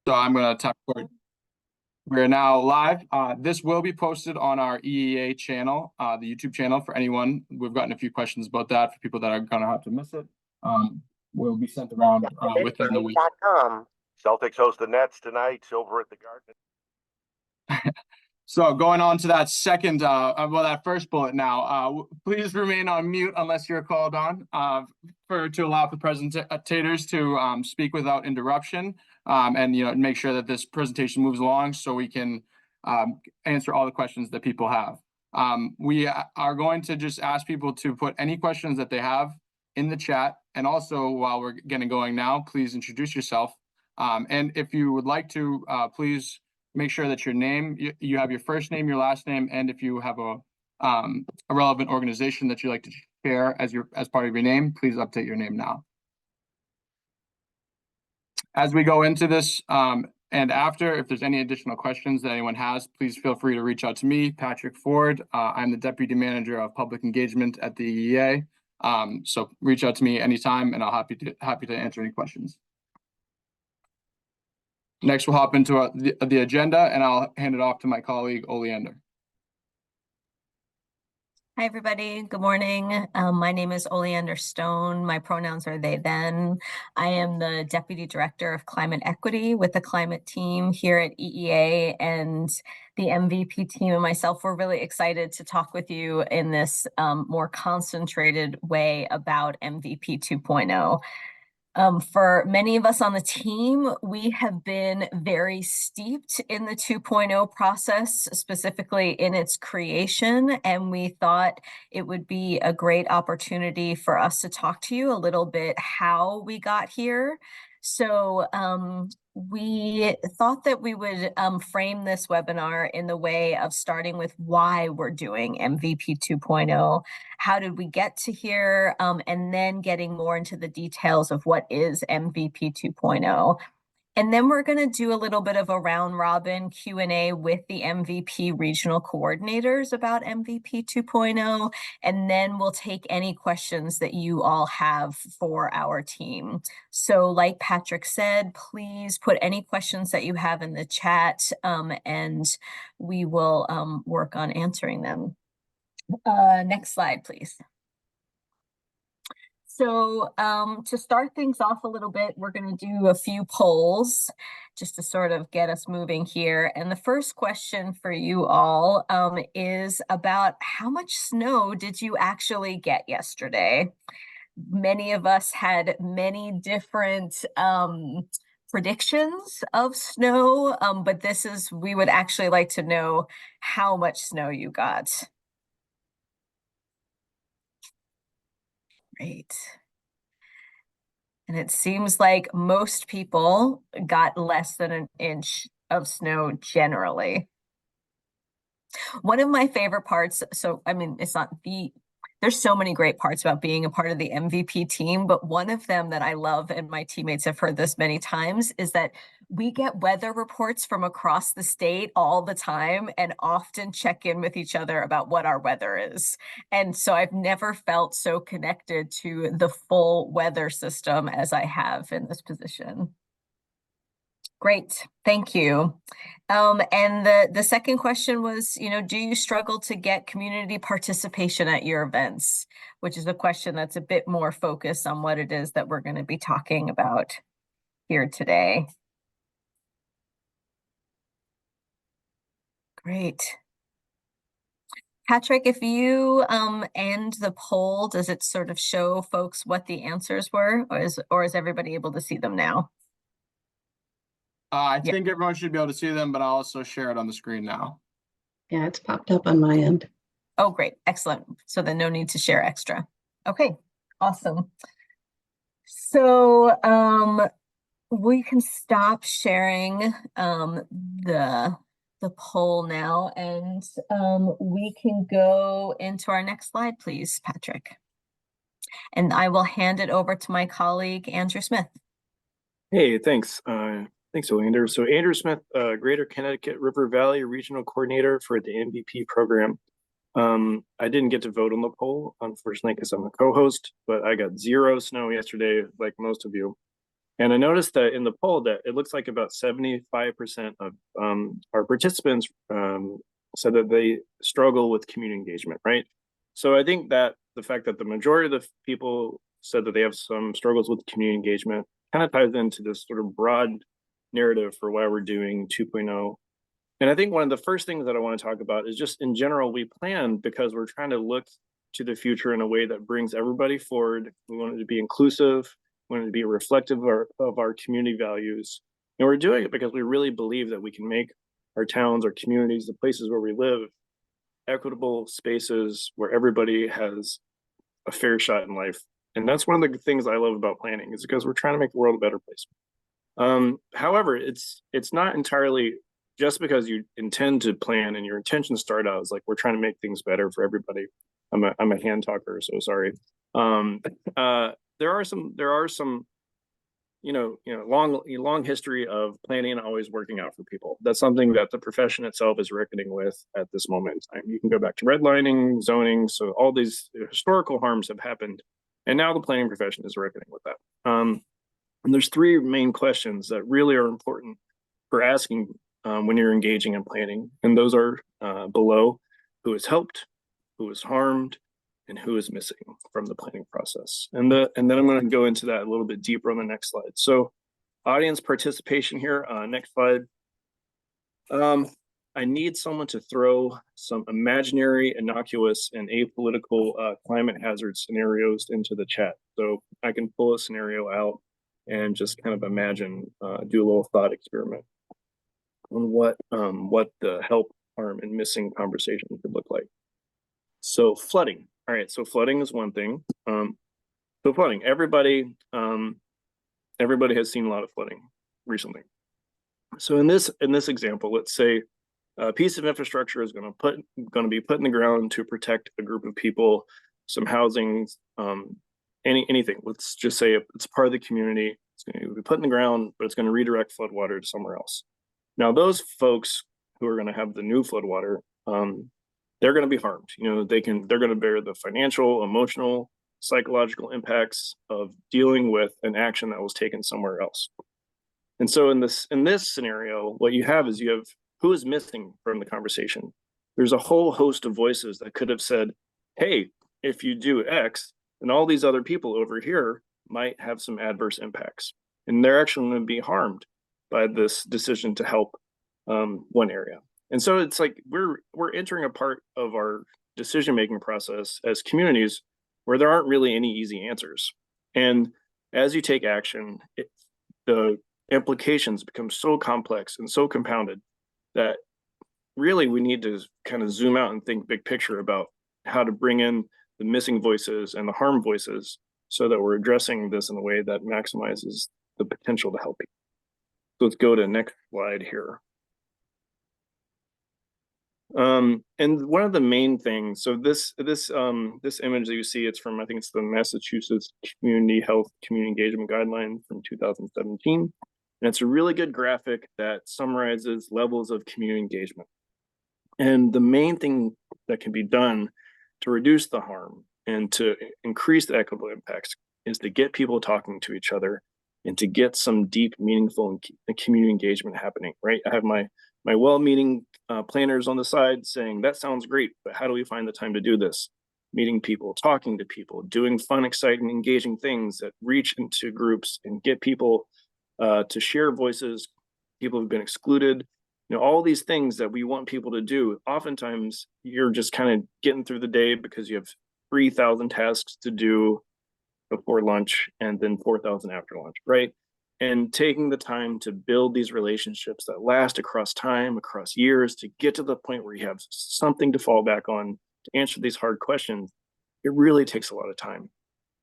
So I'm going to tap forward. We're now live. This will be posted on our EEA channel, the YouTube channel for anyone. We've gotten a few questions about that for people that are going to have to miss it. Will be sent around within the week. Celtics host the Nets tonight, Silver at the Garden. So going on to that second, that first bullet now, please remain on mute unless you're called on to allow the presentators to speak without interruption, and make sure that this presentation moves along so we can answer all the questions that people have. We are going to just ask people to put any questions that they have in the chat, and also while we're getting going now, please introduce yourself, and if you would like to, please make sure that your name, you have your first name, your last name, and if you have a relevant organization that you like to share as part of your name, please update your name now. As we go into this, and after, if there's any additional questions that anyone has, please feel free to reach out to me, Patrick Ford. I'm the Deputy Manager of Public Engagement at the EEA. So reach out to me anytime, and I'll happy to answer any questions. Next, we'll hop into the agenda, and I'll hand it off to my colleague, Oleander. Hi, everybody. Good morning. My name is Oleander Stone. My pronouns are they, them. I am the Deputy Director of Climate Equity with the climate team here at EEA, and the MVP team and myself were really excited to talk with you in this more concentrated way about MVP 2.0. For many of us on the team, we have been very steeped in the 2.0 process, specifically in its creation, and we thought it would be a great opportunity for us to talk to you a little bit how we got here. So we thought that we would frame this webinar in the way of starting with why we're doing MVP 2.0. How did we get to here? And then getting more into the details of what is MVP 2.0. And then we're going to do a little bit of a round robin Q&A with the MVP regional coordinators about MVP 2.0. And then we'll take any questions that you all have for our team. So like Patrick said, please put any questions that you have in the chat, and we will work on answering them. Next slide, please. So to start things off a little bit, we're going to do a few polls just to sort of get us moving here. And the first question for you all is about how much snow did you actually get yesterday? Many of us had many different predictions of snow, but we would actually like to know how much snow you got. Great. And it seems like most people got less than an inch of snow generally. One of my favorite parts, there's so many great parts about being a part of the MVP team, but one of them that I love, and my teammates have heard this many times, is that we get weather reports from across the state all the time and often check in with each other about what our weather is. And so I've never felt so connected to the full weather system as I have in this position. Great, thank you. And the second question was, do you struggle to get community participation at your events? Which is a question that's a bit more focused on what it is that we're going to be talking about here today. Great. Patrick, if you end the poll, does it sort of show folks what the answers were, or is everybody able to see them now? I think everyone should be able to see them, but I'll also share it on the screen now. Yeah, it's popped up on my end. Oh, great. Excellent. So then no need to share extra. Okay, awesome. So we can stop sharing the poll now, and we can go into our next slide, please, Patrick. And I will hand it over to my colleague, Andrew Smith. Hey, thanks. Thanks, Oleander. So Andrew Smith, Greater Connecticut River Valley Regional Coordinator for the MVP program. I didn't get to vote on the poll, unfortunately, because I'm a co-host, but I got 0 snow yesterday, like most of you. And I noticed that in the poll that it looks like about 75% of our participants said that they struggle with community engagement, right? So I think that the fact that the majority of the people said that they have some struggles with community engagement kind of ties into this sort of broad narrative for why we're doing 2.0. And I think one of the first things that I want to talk about is just in general, we plan because we're trying to look to the future in a way that brings everybody forward. We want it to be inclusive. We want it to be reflective of our community values. And we're doing it because we really believe that we can make our towns, our communities, the places where we live, equitable spaces where everybody has a fair shot in life. And that's one of the things I love about planning, is because we're trying to make the world a better place. However, it's not entirely just because you intend to plan and your intentions start out as like, we're trying to make things better for everybody. I'm a hand talker, so sorry. There are some long history of planning always working out for people. That's something that the profession itself is reckoning with at this moment in time. You can go back to redlining, zoning, so all these historical harms have happened, and now the planning profession is reckoning with that. And there's three main questions that really are important for asking when you're engaging in planning, and those are below: who is helped, who is harmed, and who is missing from the planning process. And then I'm going to go into that a little bit deeper on the next slide. So audience participation here, next slide. I need someone to throw some imaginary, innocuous, and apolitical climate hazard scenarios into the chat. So I can pull a scenario out and just kind of imagine, do a little thought experiment on what the help, harm, and missing conversation could look like. So flooding. All right, so flooding is one thing. So flooding, everybody has seen a lot of flooding recently. So in this example, let's say a piece of infrastructure is going to be put in the ground to protect a group of people, some housing, anything. Let's just say it's part of the community. It's going to be put in the ground, but it's going to redirect flood water to somewhere else. Now, those folks who are going to have the new flood water, they're going to be harmed. They're going to bear the financial, emotional, psychological impacts of dealing with an action that was taken somewhere else. And so in this scenario, what you have is who is missing from the conversation. There's a whole host of voices that could have said, hey, if you do X, then all these other people over here might have some adverse impacts, and they're actually going to be harmed by this decision to help one area. And so it's like we're entering a part of our decision-making process as communities where there aren't really any easy answers. And as you take action, the implications become so complex and so compounded that really we need to kind of zoom out and think big picture about how to bring in the missing voices and the harm voices so that we're addressing this in a way that maximizes the potential to help people. So let's go to the next slide here. And one of the main things, so this image that you see, it's from, I think it's the Massachusetts Community Health Community Engagement Guideline from 2017. And it's a really good graphic that summarizes levels of community engagement. And the main thing that can be done to reduce the harm and to increase the equitable impacts is to get people talking to each other and to get some deep, meaningful community engagement happening, right? I have my well-meaning planners on the side saying, that sounds great, but how do we find the time to do this? Meeting people, talking to people, doing fun, exciting, engaging things that reach into groups and get people to share voices, people who've been excluded, all these things that we want people to do. Oftentimes you're just kind of getting through the day because you have 3,000 tasks to do before lunch and then 4,000 after lunch, right? And taking the time to build these relationships that last across time, across years, to get to the point where you have something to fall back on to answer these hard questions, it really takes a lot of time.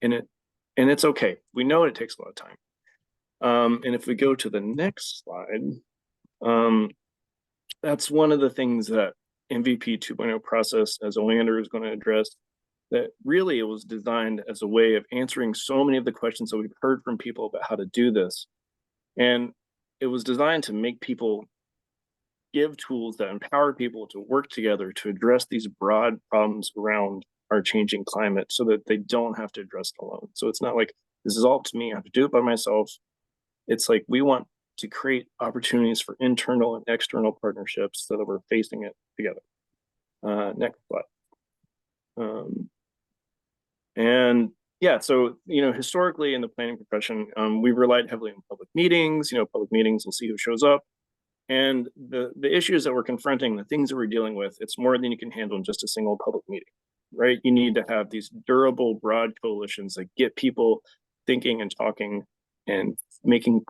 And it's okay. We know it takes a lot of time. And if we go to the next slide, that's one of the things that MVP 2.0 process, as Oleander is going to address, that really it was designed as a way of answering so many of the questions that we've heard from people about how to do this. And it was designed to make people give tools that empower people to work together to address these broad problems around our changing climate so that they don't have to address it alone. So it's not like, this is all up to me, I have to do it by myself. It's like we want to create opportunities for internal and external partnerships so that we're facing it together. Next slide. And yeah, so, historically in the planning profession, we've relied heavily on public meetings. Public meetings will see who shows up. And the issues that we're confronting, the things that we're dealing with, it's more than you can handle in just a single public meeting, right? You need to have these durable, broad coalitions that get people thinking and talking and making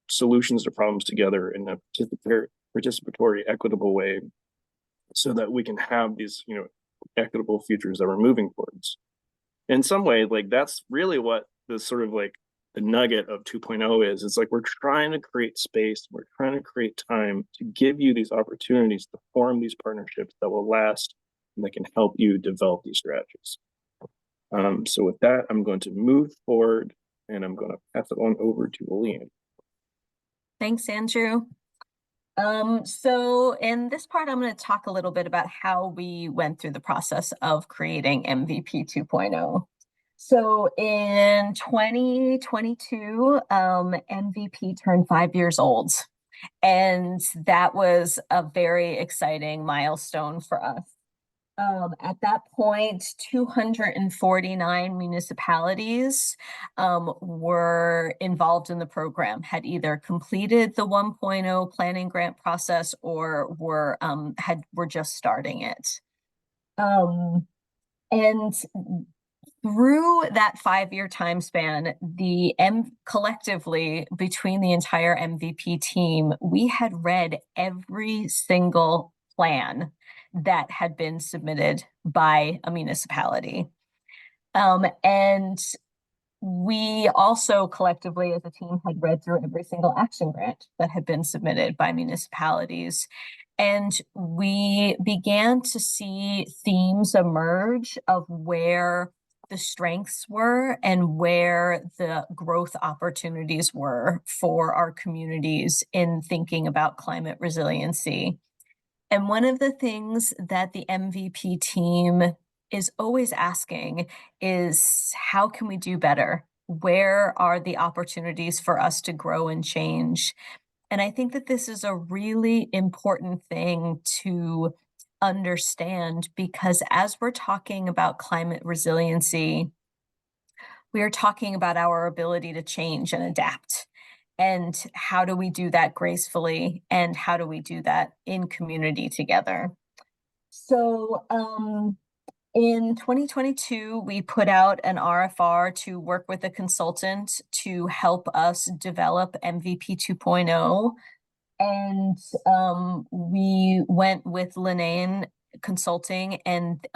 solutions to problems together in a participatory, equitable way, so that we can have these, equitable futures that we're moving towards. In some way, like that's really what the sort of like the nugget of 2.0 is. It's like we're trying to create space, we're trying to create time to give you these opportunities to form these partnerships that will last and that can help you develop these strategies. So with that, I'm going to move forward and I'm going to pass it on over to Leanne. Thanks, Andrew. So in this part, I'm going to talk a little bit about how we went through the process of creating MVP 2.0. So in 2022, MVP turned 5 years old, and that was a very exciting milestone for us. At that point, 249 municipalities were involved in the program, had either completed the 1.0 planning grant process or were just starting it. And through that 5-year time span, collectively between the entire MVP team, we had read every single plan that had been submitted by a municipality. And we also collectively as a team had read through every single action grant that had been submitted by municipalities. And we began to see themes emerge of where the strengths were and where the growth opportunities were for our communities in thinking about climate resiliency. And one of the things that the MVP team is always asking is, how can we do better? Where are the opportunities for us to grow and change? And I think that this is a really important thing to understand, because as we're talking about climate resiliency, we are talking about our ability to change and adapt. And how do we do that gracefully? And how do we do that in community together? So in 2022, we put out an RFR to work with a consultant to help us develop MVP 2.0. And we went with Linane Consulting and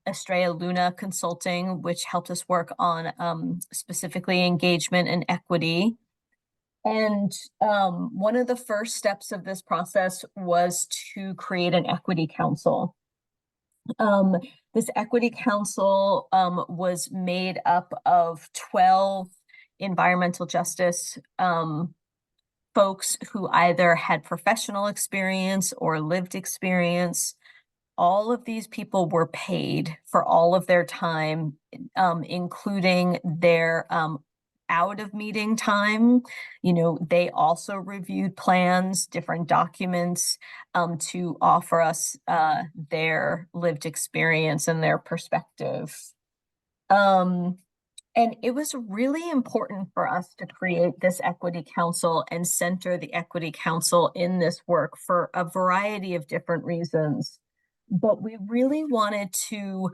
Estrella Luna Consulting, which helped us work on specifically engagement and equity. And one of the first steps of this process was to create an equity council. This equity council was made up of 12 environmental justice folks who either had professional experience or lived experience. All of these people were paid for all of their time, including their out of meeting time. They also reviewed plans, different documents, to offer us their lived experience and their perspective. And it was really important for us to create this equity council and center the equity council in this work for a variety of different reasons. But we really wanted to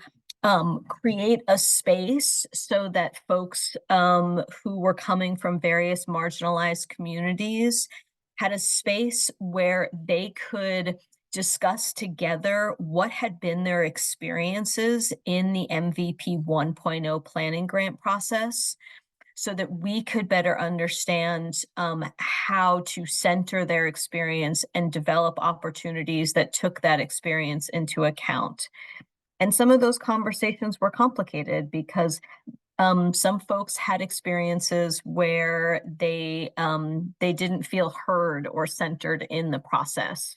create a space so that folks who were coming from various marginalized communities had a space where they could discuss together what had been their experiences in the MVP 1.0 planning grant process, so that we could better understand how to center their experience and develop opportunities that took that experience into account. And some of those conversations were complicated because some folks had experiences where they didn't feel heard or centered in the process.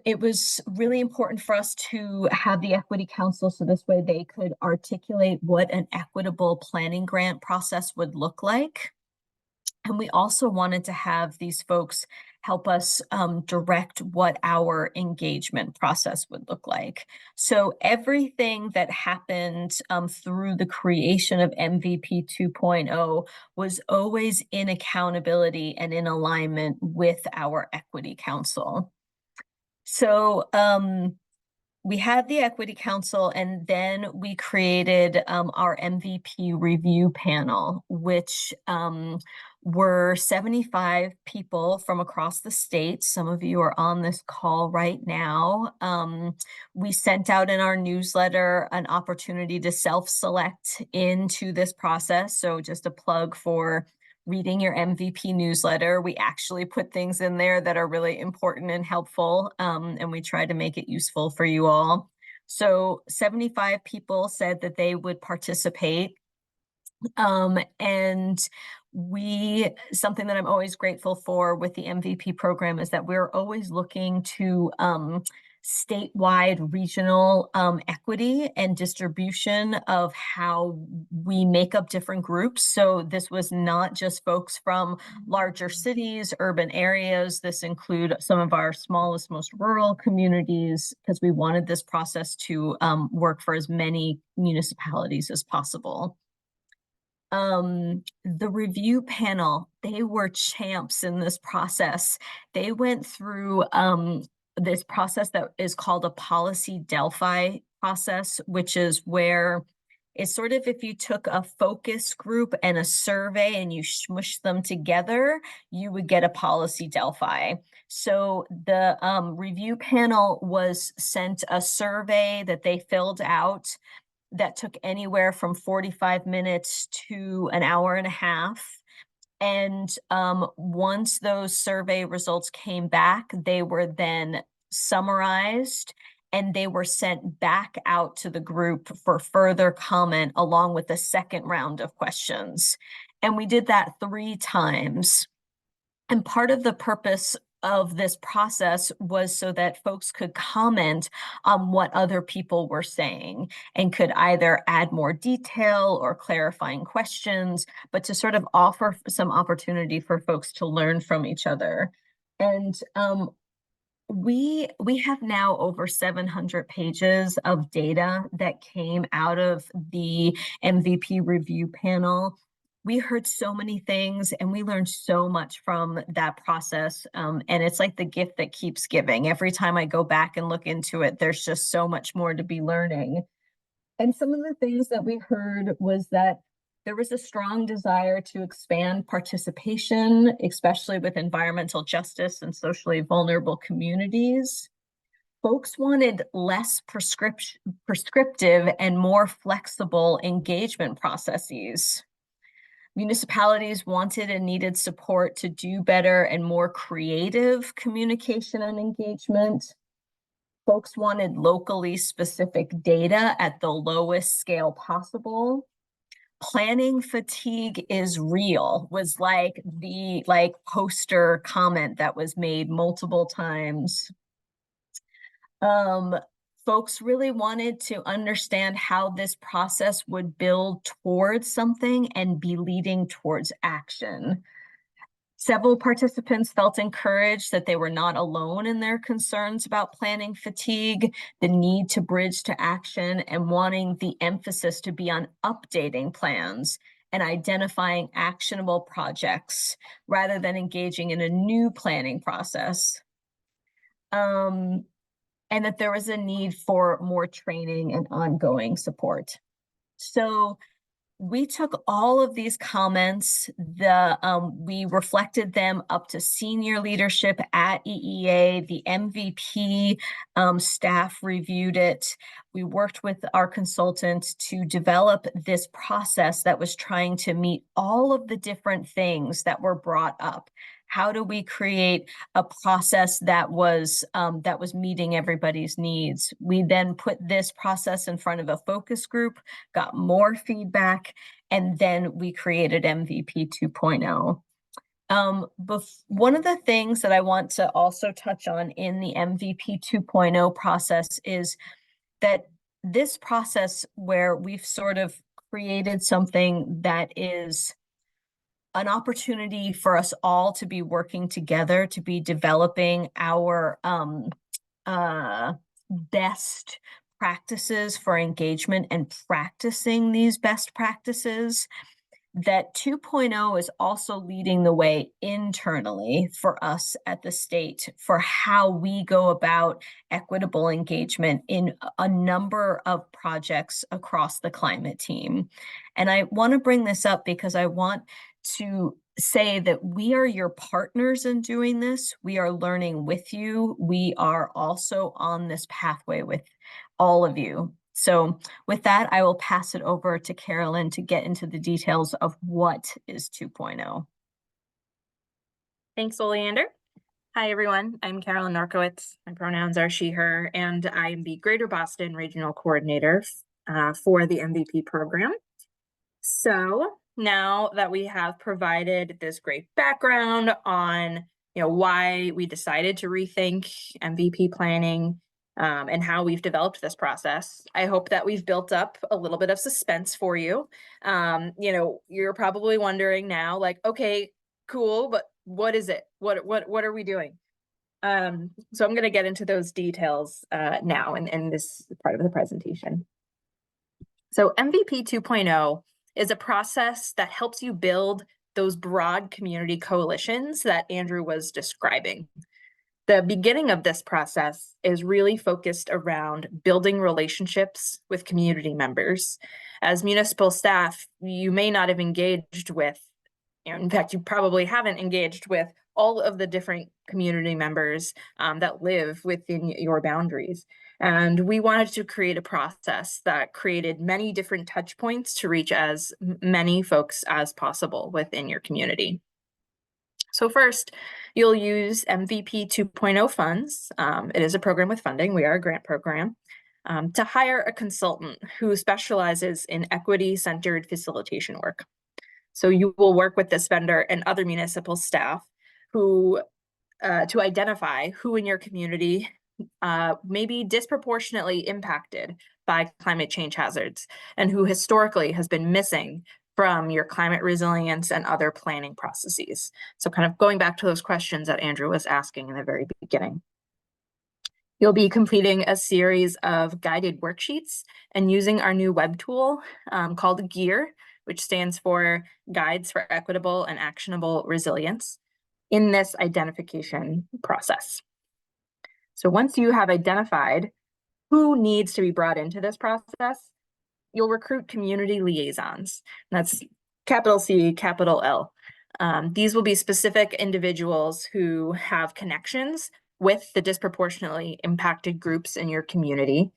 It was really important for us to have the Equity Council so this way they could articulate what an equitable planning grant process would look like. And we also wanted to have these folks help us direct what our engagement process would look like. So everything that happened through the creation of MVP 2.0 was always in accountability and in alignment with our Equity Council. So we had the Equity Council, and then we created our MVP review panel, which were 75 people from across the state. Some of you are on this call right now. We sent out in our newsletter an opportunity to self-select into this process. So just a plug for reading your MVP newsletter. We actually put things in there that are really important and helpful, and we try to make it useful for you all. So 75 people said that they would participate. And something that I'm always grateful for with the MVP program is that we're always looking to statewide regional equity and distribution of how we make up different groups. So this was not just folks from larger cities, urban areas. This include some of our smallest, most rural communities, because we wanted this process to work for as many municipalities as possible. The review panel, they were champs in this process. They went through this process that is called a policy Delphi process, which is where it's sort of if you took a focus group and a survey and you smush them together, you would get a policy Delphi. So the review panel was sent a survey that they filled out that took anywhere from 45 minutes to an hour and a half. And once those survey results came back, they were then summarized and they were sent back out to the group for further comment along with the second round of questions. And we did that 3 times. And part of the purpose of this process was so that folks could comment on what other people were saying and could either add more detail or clarifying questions, but to sort of offer some opportunity for folks to learn from each other. And we have now over 700 pages of data that came out of the MVP review panel. We heard so many things and we learned so much from that process. And it's like the gift that keeps giving. Every time I go back and look into it, there's just so much more to be learning. And some of the things that we heard was that there was a strong desire to expand participation, especially with environmental justice and socially vulnerable communities. Folks wanted less prescriptive and more flexible engagement processes. Municipalities wanted and needed support to do better and more creative communication and engagement. Folks wanted locally specific data at the lowest scale possible. Planning fatigue is real was like the poster comment that was made multiple times. Folks really wanted to understand how this process would build towards something and be leading towards action. Several participants felt encouraged that they were not alone in their concerns about planning fatigue, the need to bridge to action, and wanting the emphasis to be on updating plans and identifying actionable projects rather than engaging in a new planning process. And that there was a need for more training and ongoing support. So we took all of these comments, we reflected them up to senior leadership at EEA, the MVP staff reviewed it. We worked with our consultant to develop this process that was trying to meet all of the different things that were brought up. How do we create a process that was meeting everybody's needs? We then put this process in front of a focus group, got more feedback, and then we created MVP 2.0. One of the things that I want to also touch on in the MVP 2.0 process is that this process where we've sort of created something that is an opportunity for us all to be working together, to be developing our best practices for engagement and practicing these best practices. That 2.0 is also leading the way internally for us at the state for how we go about equitable engagement in a number of projects across the climate team. And I want to bring this up because I want to say that we are your partners in doing this. We are learning with you. We are also on this pathway with all of you. So with that, I will pass it over to Carolyn to get into the details of what is 2.0. Thanks, Oleander. Hi, everyone. I'm Carolyn Norkowitz. My pronouns are she, her, and I'm the Greater Boston Regional Coordinator for the MVP program. So now that we have provided this great background on why we decided to rethink MVP planning, and how we've developed this process, I hope that we've built up a little bit of suspense for you. You're probably wondering now, like, okay, cool, but what is it? What are we doing? So I'm going to get into those details now in this part of the presentation. So MVP 2.0 is a process that helps you build those broad community coalitions that Andrew was describing. The beginning of this process is really focused around building relationships with community members. As municipal staff, you may not have engaged with, in fact, you probably haven't engaged with all of the different community members that live within your boundaries. And we wanted to create a process that created many different touch points to reach as many folks as possible within your community. So first, you'll use MVP 2.0 funds. It is a program with funding. We are a grant program to hire a consultant who specializes in equity-centered facilitation work. So you will work with this vendor and other municipal staff who to identify who in your community may be disproportionately impacted by climate change hazards and who historically has been missing from your climate resilience and other planning processes. So kind of going back to those questions that Andrew was asking in the very beginning. You'll be completing a series of guided worksheets and using our new web tool called GEAR, which stands for Guides for Equitable and Actionable Resilience, in this identification process. So once you have identified who needs to be brought into this process, you'll recruit community liaisons. That's capital C, capital L. These will be specific individuals who have connections with the disproportionately impacted groups in your community.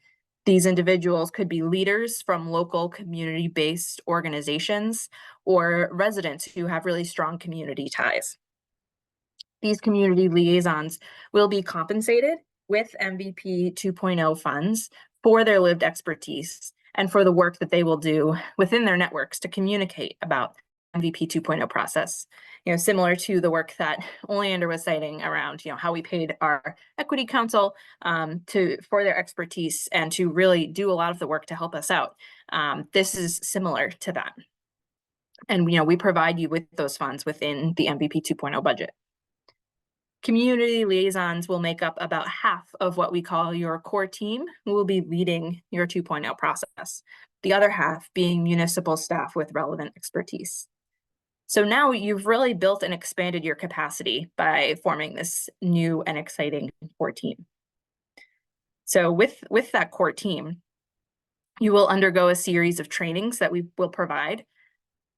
These individuals could be leaders from local community-based organizations or residents who have really strong community ties. These community liaisons will be compensated with MVP 2.0 funds for their lived expertise and for the work that they will do within their networks to communicate about MVP 2.0 process. Similar to the work that Oleander was citing around, how we paid our equity council for their expertise and to really do a lot of the work to help us out. This is similar to that. And we provide you with those funds within the MVP 2.0 budget. Community liaisons will make up about half of what we call your core team, who will be leading your 2.0 process, the other half being municipal staff with relevant expertise. So now you've really built and expanded your capacity by forming this new and exciting core team. So with that core team, you will undergo a series of trainings that we will provide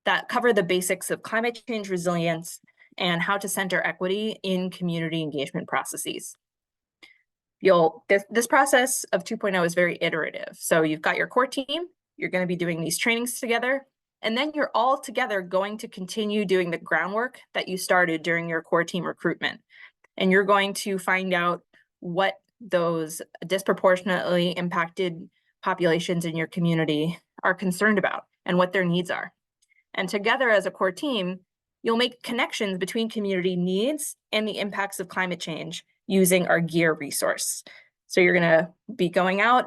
that cover the basics of climate change resilience and how to center equity in community engagement processes. This process of 2.0 is very iterative. So you've got your core team, you're going to be doing these trainings together, and then you're all together going to continue doing the groundwork that you started during your core team recruitment. And you're going to find out what those disproportionately impacted populations in your community are concerned about and what their needs are. And together as a core team, you'll make connections between community needs and the impacts of climate change using our GEAR resource. So you're going to be going out,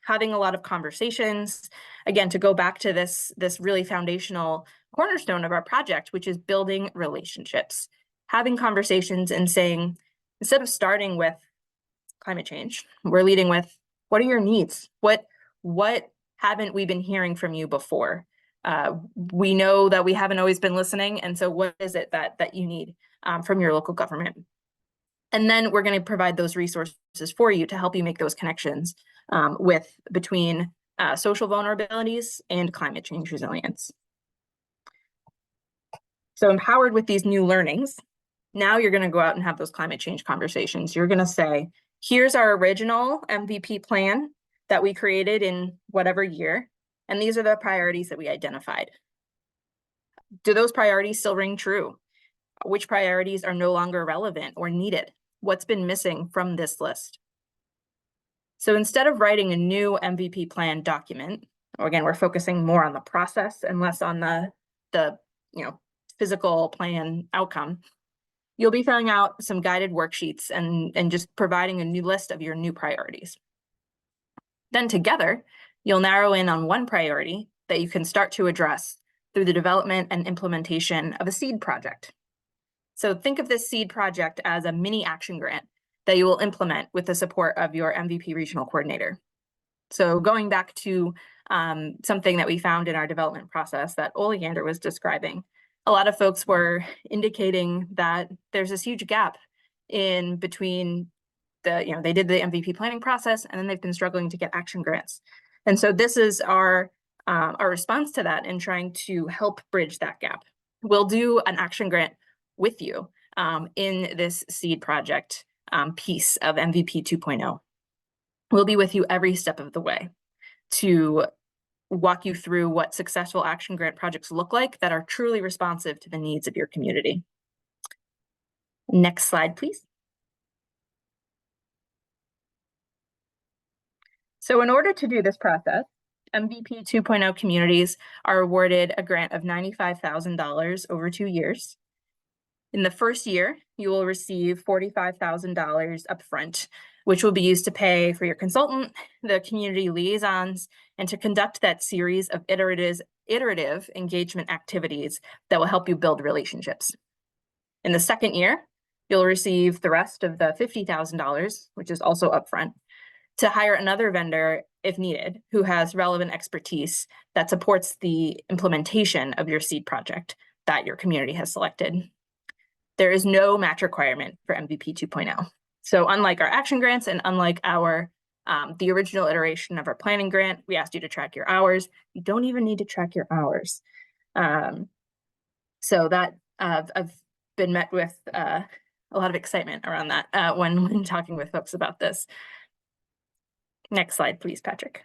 having a lot of conversations, again, to go back to this really foundational cornerstone of our project, which is building relationships, having conversations and saying, instead of starting with climate change, we're leading with, what are your needs? What haven't we been hearing from you before? We know that we haven't always been listening. And so what is it that you need from your local government? And then we're going to provide those resources for you to help you make those connections between social vulnerabilities and climate change resilience. So empowered with these new learnings, now you're going to go out and have those climate change conversations. You're going to say, here's our original MVP plan that we created in whatever year, and these are the priorities that we identified. Do those priorities still ring true? Which priorities are no longer relevant or needed? What's been missing from this list? So instead of writing a new MVP plan document, again, we're focusing more on the process and less on the physical plan outcome. You'll be filling out some guided worksheets and just providing a new list of your new priorities. Then together, you'll narrow in on one priority that you can start to address through the development and implementation of a seed project. So think of this seed project as a mini action grant that you will implement with the support of your MVP regional coordinator. So going back to something that we found in our development process that Oleander was describing, a lot of folks were indicating that there's this huge gap in between they did the MVP planning process and then they've been struggling to get action grants. And so this is our response to that in trying to help bridge that gap. We'll do an action grant with you in this seed project piece of MVP 2.0. We'll be with you every step of the way to walk you through what successful action grant projects look like that are truly responsive to the needs of your community. Next slide, please. So in order to do this process, MVP 2.0 communities are awarded a grant of $95,000 over 2 years. In the first year, you will receive $45,000 upfront, which will be used to pay for your consultant, the community liaisons, and to conduct that series of iterative engagement activities that will help you build relationships. In the second year, you'll receive the rest of the $50,000, which is also upfront, to hire another vendor if needed, who has relevant expertise that supports the implementation of your seed project that your community has selected. There is no match requirement for MVP 2.0. So unlike our action grants and unlike our the original iteration of our planning grant, we asked you to track your hours. You don't even need to track your hours. So that I've been met with a lot of excitement around that when talking with folks about this. Next slide, please, Patrick.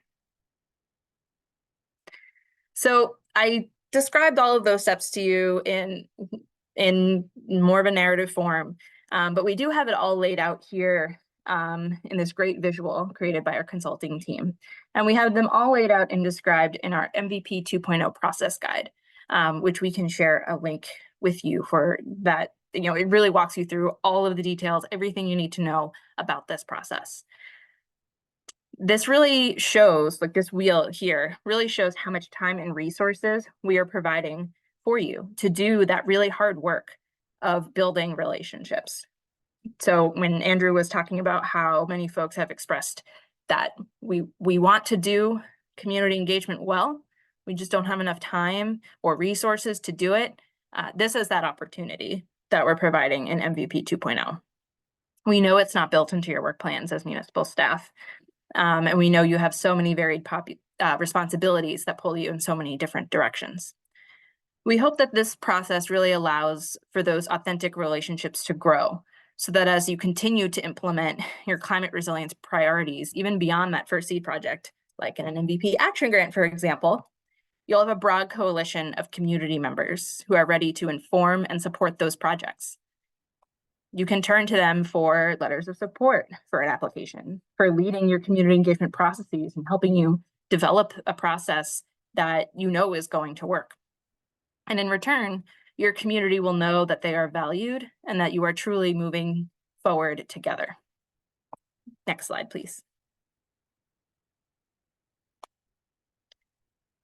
So I described all of those steps to you in more of a narrative form, but we do have it all laid out here in this great visual created by our consulting team. And we have them all laid out and described in our MVP 2.0 process guide, which we can share a link with you for that. It really walks you through all of the details, everything you need to know about this process. This really shows, like this wheel here, really shows how much time and resources we are providing for you to do that really hard work of building relationships. So when Andrew was talking about how many folks have expressed that we want to do community engagement well, we just don't have enough time or resources to do it, this is that opportunity that we're providing in MVP 2.0. We know it's not built into your work plans as municipal staff. And we know you have so many varied responsibilities that pull you in so many different directions. We hope that this process really allows for those authentic relationships to grow so that as you continue to implement your climate resilience priorities, even beyond that first seed project, like in an MVP action grant, for example, you'll have a broad coalition of community members who are ready to inform and support those projects. You can turn to them for letters of support for an application, for leading your community engagement processes and helping you develop a process that you know is going to work. And in return, your community will know that they are valued and that you are truly moving forward together. Next slide, please.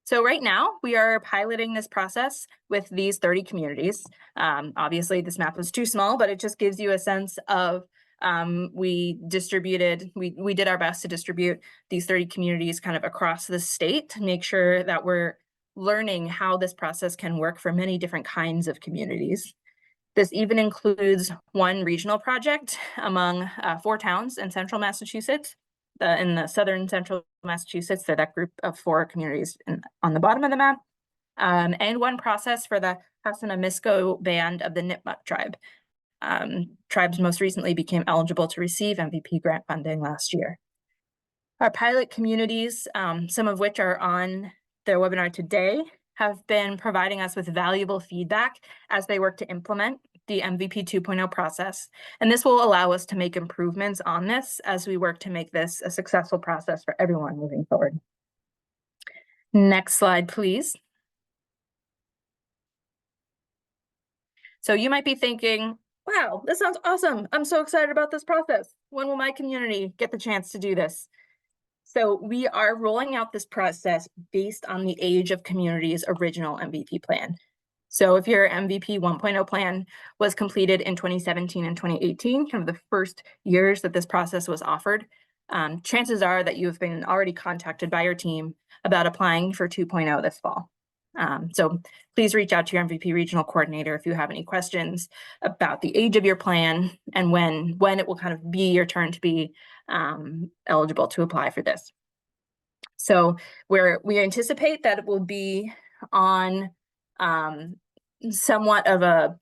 So right now we are piloting this process with these 30 communities. Obviously this map was too small, but it just gives you a sense of we did our best to distribute these 30 communities kind of across the state to make sure that we're learning how this process can work for many different kinds of communities. This even includes one regional project among 4 towns in central Massachusetts. In the southern central Massachusetts, so that group of 4 communities on the bottom of the map, and one process for the Hassanamisco band of the Nipmuc tribe. Tribes most recently became eligible to receive MVP grant funding last year. Our pilot communities, some of which are on their webinar today, have been providing us with valuable feedback as they work to implement the MVP 2.0 process. And this will allow us to make improvements on this as we work to make this a successful process for everyone moving forward. Next slide, please. So you might be thinking, wow, this sounds awesome. I'm so excited about this process. When will my community get the chance to do this? So we are rolling out this process based on the age of community's original MVP plan. So if your MVP 1.0 plan was completed in 2017 and 2018, kind of the first years that this process was offered, chances are that you have been already contacted by your team about applying for 2.0 this fall. So please reach out to your MVP regional coordinator if you have any questions about the age of your plan and when it will kind of be your turn to be eligible to apply for this. So we anticipate that it will be on somewhat of a,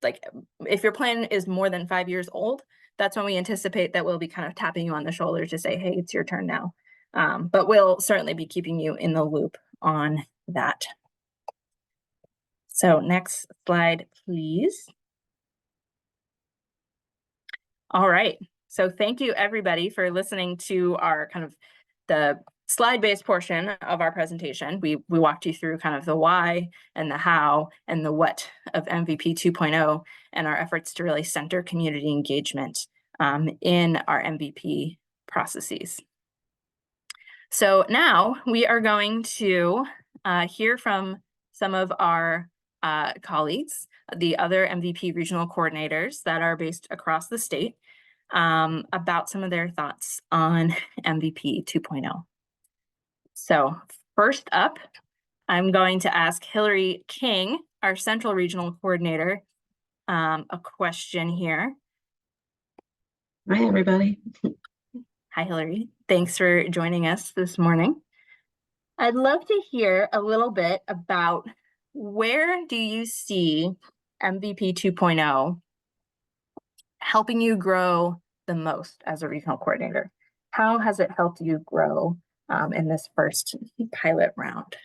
like, if your plan is more than 5 years old, that's when we anticipate that we'll be kind of tapping you on the shoulder to say, hey, it's your turn now. But we'll certainly be keeping you in the loop on that. So next slide, please. All right. So thank you everybody for listening to our kind of the slide-based portion of our presentation. We walked you through kind of the why and the how and the what of MVP 2.0 and our efforts to really center community engagement in our MVP processes. So now we are going to hear from some of our colleagues, the other MVP regional coordinators that are based across the state, about some of their thoughts on MVP 2.0. So first up, I'm going to ask Hillary King, our Central Regional Coordinator, a question here. Hi, everybody. Hi, Hillary. Thanks for joining us this morning. I'd love to hear a little bit about where do you see MVP 2.0 helping you grow the most as a regional coordinator? How has it helped you grow in this first pilot round?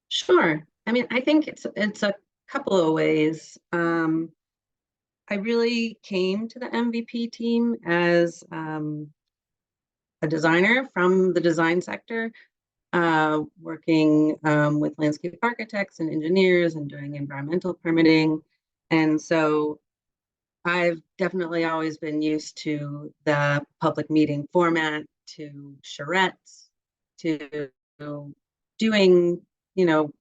Sure. I mean, I think it's a couple of ways. I really came to the MVP team as a designer from the design sector, working with landscape architects and engineers and doing environmental permitting. And so I've definitely always been used to the public meeting format, to charrettes, to doing,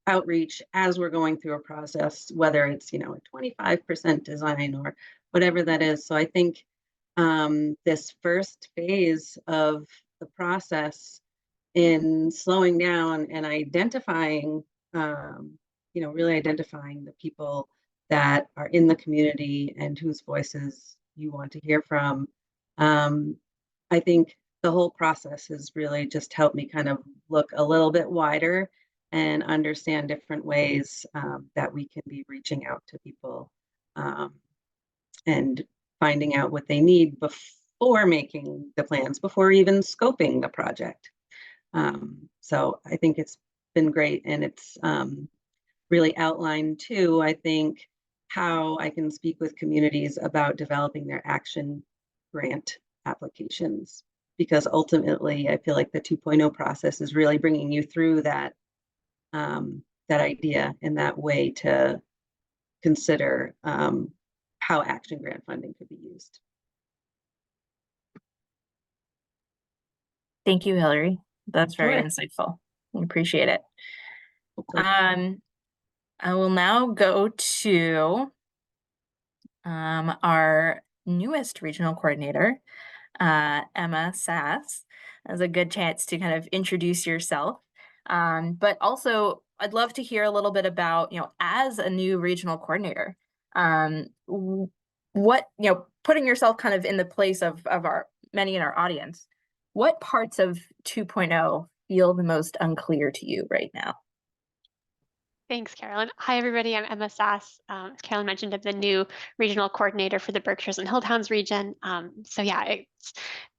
outreach as we're going through a process, whether it's, a 25% design or whatever that is. So I think this first phase of the process in slowing down and identifying, really identifying the people that are in the community and whose voices you want to hear from. I think the whole process has really just helped me kind of look a little bit wider and understand different ways that we can be reaching out to people and finding out what they need before making the plans, before even scoping the project. So I think it's been great, and it's really outlined too, I think, how I can speak with communities about developing their action grant applications, because ultimately I feel like the 2.0 process is really bringing you through that that idea and that way to consider how action grant funding could be used. Thank you, Hillary. That's very Sure. insightful. We appreciate it. I will now go to our newest regional coordinator, Emma Sass, as a good chance to kind of introduce yourself. But also, I'd love to hear a little bit about, as a new regional coordinator, what, putting yourself kind of in the place of our many in our audience, what parts of 2.0 feel the most unclear to you right now? Thanks, Carolyn. Hi, everybody. I'm Emma Sass. As Carolyn mentioned, I'm the new regional coordinator for the Berkshires and Hilltowns region. So yeah, it's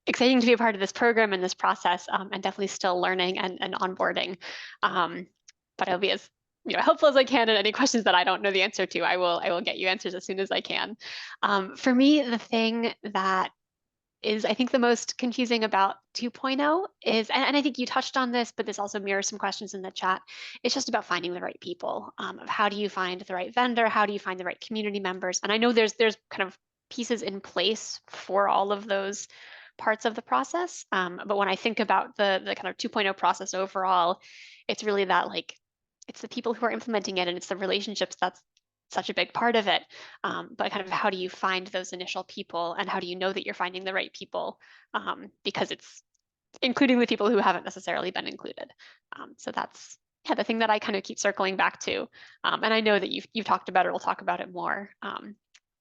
exciting to be a part of this program and this process, and definitely still learning and onboarding. But I'll be as helpful as I can, and any questions that I don't know the answer to, I will get you answers as soon as I can. For me, the thing that is I think the most confusing about 2.0 is, and I think you touched on this, but this also mirrors some questions in the chat. It's just about finding the right people. Of how do you find the right vendor? How do you find the right community members? And I know there's kind of pieces in place for all of those parts of the process. But when I think about the kind of 2.0 process overall, it's really that it's the people who are implementing it and it's the relationships that's such a big part of it. But kind of how do you find those initial people and how do you know that you're finding the right people? Because it's including the people who haven't necessarily been included. So that's the thing that I kind of keep circling back to. And I know that you've talked about it, we'll talk about it more.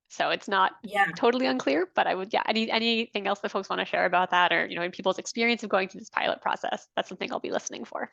So it's not totally unclear, but I would, anything else that folks want to share about that or, in people's experience of going through this pilot process, that's something I'll be listening for.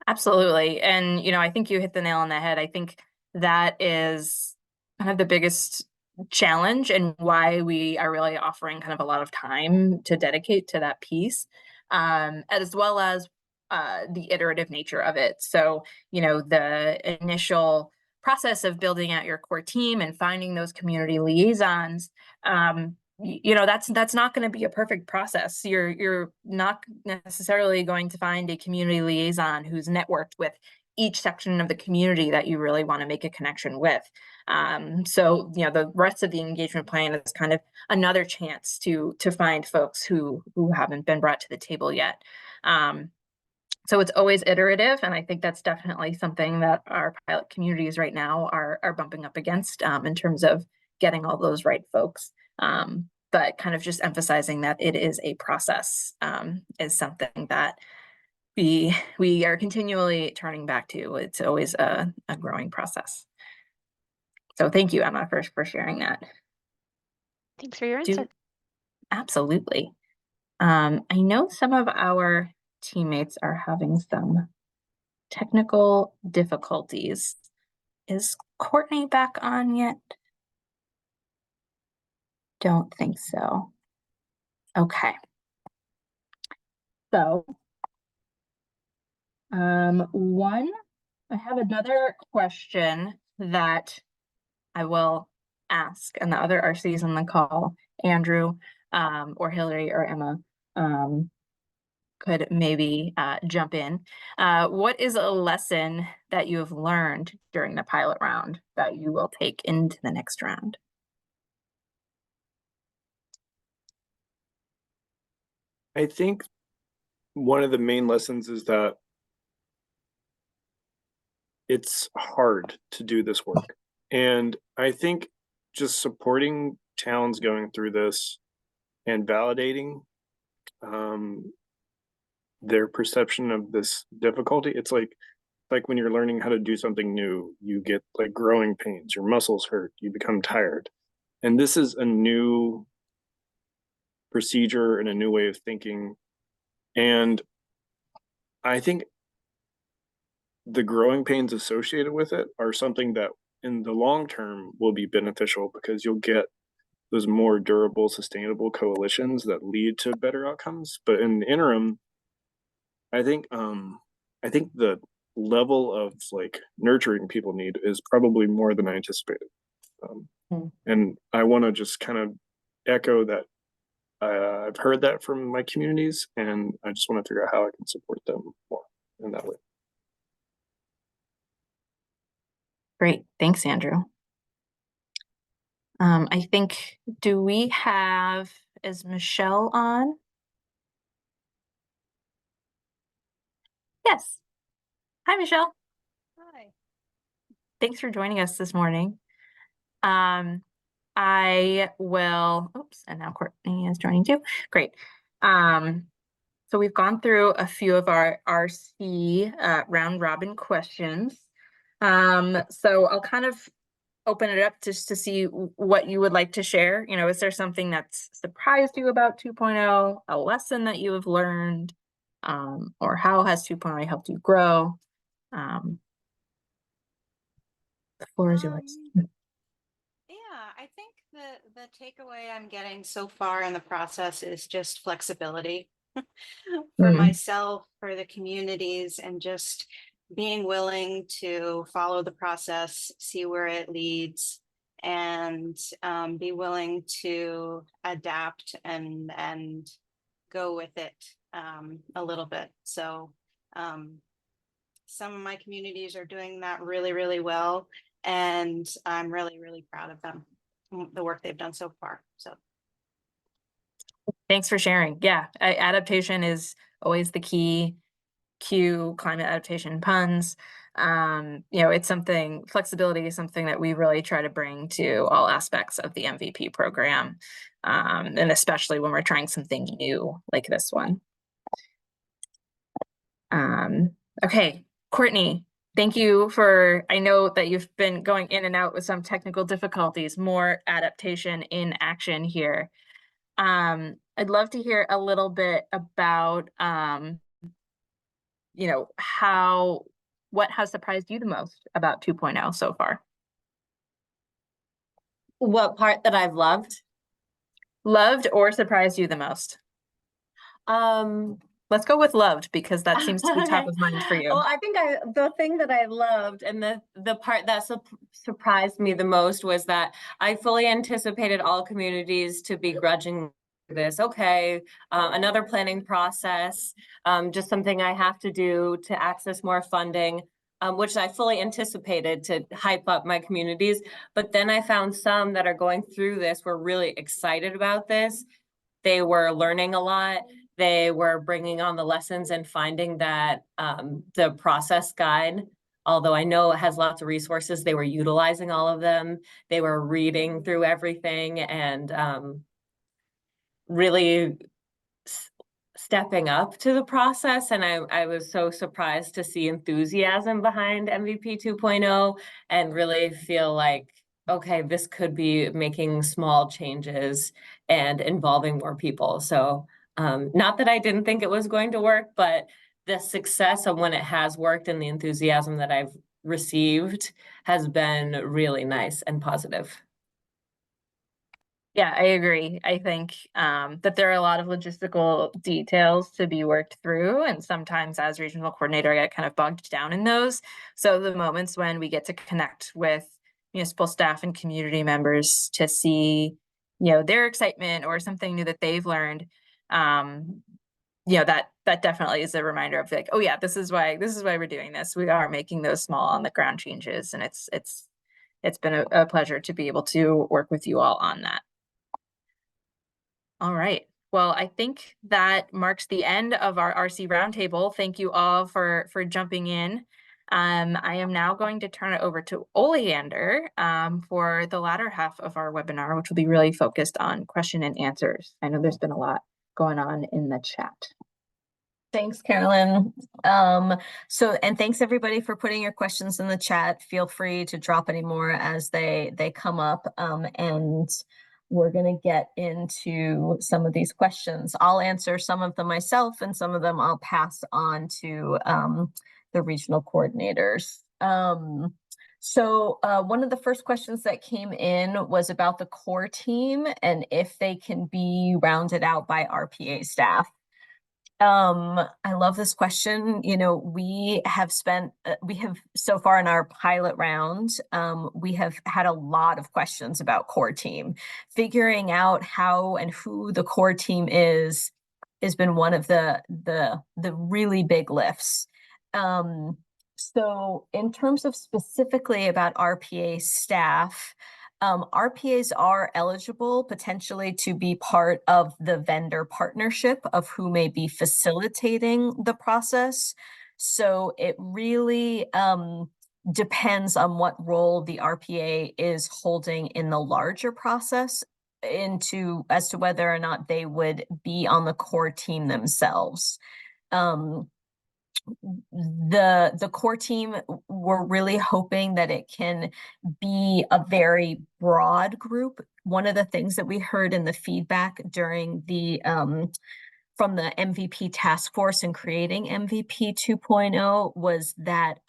Absolutely. And, I think you hit the nail on the head. I think that is kind of the biggest challenge and why we are really offering kind of a lot of time to dedicate to that piece, as well as the iterative nature of it. So, the initial process of building out your core team and finding those community liaisons, that's not going to be a perfect process. You're not necessarily going to find a community liaison who's networked with each section of the community that you really want to make a connection with. So the rest of the engagement plan is kind of another chance to find folks who haven't been brought to the table yet. So it's always iterative, and I think that's definitely something that our pilot communities right now are bumping up against in terms of getting all those right folks. But kind of just emphasizing that it is a process is something that we are continually turning back to. It's always a growing process. So thank you, Emma, for sharing that. Thanks for your answer. Absolutely. I know some of our teammates are having some technical difficulties. Is Courtney back on yet? Don't think so. Okay. So, I have another question that I will ask, and the other RCs on the call, Andrew, or Hillary or Emma, could maybe jump in. What is a lesson that you have learned during the pilot round that you will take into the next round? I think one of the main lessons is that it's hard to do this work. And I think just supporting towns going through this and validating their perception of this difficulty, it's like when you're learning how to do something new, you get like growing pains, your muscles hurt, you become tired. And this is a new procedure and a new way of thinking. And I think the growing pains associated with it are something that in the long term will be beneficial because you'll get those more durable, sustainable coalitions that lead to better outcomes. But in the interim, I think the level of like nurturing people need is probably more than I anticipated. And I want to just kind of echo that. I've heard that from my communities, and I just want to figure out how I can support them more in that way. Great. Thanks, Andrew. I think, is Michelle on? Yes. Hi, Michelle. Hi. Thanks for joining us this morning. I will, oops, and now Courtney is joining too. Great. So we've gone through a few of our RC round robin questions. So I'll kind of open it up just to see what you would like to share. You know, is there something that's surprised you about 2.0, a lesson that you have learned, or how has 2.0 helped you grow? The floor is yours. Yeah, I think the takeaway I'm getting so far in the process is just flexibility for Mm. myself, for the communities, and just being willing to follow the process, see where it leads, and be willing to adapt and go with it a little bit. So some of my communities are doing that really, really well. And I'm really, really proud of them, the work they've done so far. So Thanks for sharing. Yeah, adaptation is always the key. Cue climate adaptation puns. You know, it's something, flexibility is something that we really try to bring to all aspects of the MVP program. And especially when we're trying something new like this one. Okay, Courtney, thank you for, I know that you've been going in and out with some technical difficulties, more adaptation in action here. I'd love to hear a little bit about, you know, what has surprised you the most about 2.0 so far? What part that I've loved? Loved or surprised you the most? Let's go with loved, because that seems to be top of mind for you. Well, I think the thing that I loved and the part that surprised me the most was that I fully anticipated all communities to be grudging this. Okay, another planning process, just something I have to do to access more funding, which I fully anticipated to hype up my communities. But then I found some that are going through this were really excited about this. They were learning a lot. They were bringing on the lessons and finding that the process guide, although I know it has lots of resources, they were utilizing all of them. They were reading through everything and really stepping up to the process. And I was so surprised to see enthusiasm behind MVP 2.0 and really feel like, okay, this could be making small changes and involving more people. So not that I didn't think it was going to work, but the success of when it has worked and the enthusiasm that I've received has been really nice and positive. Yeah, I agree. I think that there are a lot of logistical details to be worked through, and sometimes as regional coordinator, I get kind of bogged down in those. So the moments when we get to connect with municipal staff and community members to see, you know, their excitement or something new that they've learned, you know, that definitely is a reminder of like, oh yeah, this is why we're doing this. We are making those small on the ground changes, and it's been a pleasure to be able to work with you all on that. All right. Well, I think that marks the end of our RC roundtable. Thank you all for jumping in. I am now going to turn it over to Oleander for the latter half of our webinar, which will be really focused on question and answers. I know there's been a lot going on in the chat. Thanks, Carolyn. And thanks everybody for putting your questions in the chat. Feel free to drop any more as they come up. And we're going to get into some of these questions. I'll answer some of them myself, and some of them I'll pass on to the regional coordinators. So one of the first questions that came in was about the core team and if they can be rounded out by RPA staff. I love this question. You know, we have so far in our pilot round, we have had a lot of questions about core team. Figuring out how and who the core team is has been one of the really big lifts. So in terms of specifically about RPA staff, RPAs are eligible potentially to be part of the vendor partnership of who may be facilitating the process. So it really depends on what role the RPA is holding in the larger process as to whether or not they would be on the core team themselves. The core team, we're really hoping that it can be a very broad group. One of the things that we heard in the feedback during the from the MVP task force in creating MVP 2.0 was that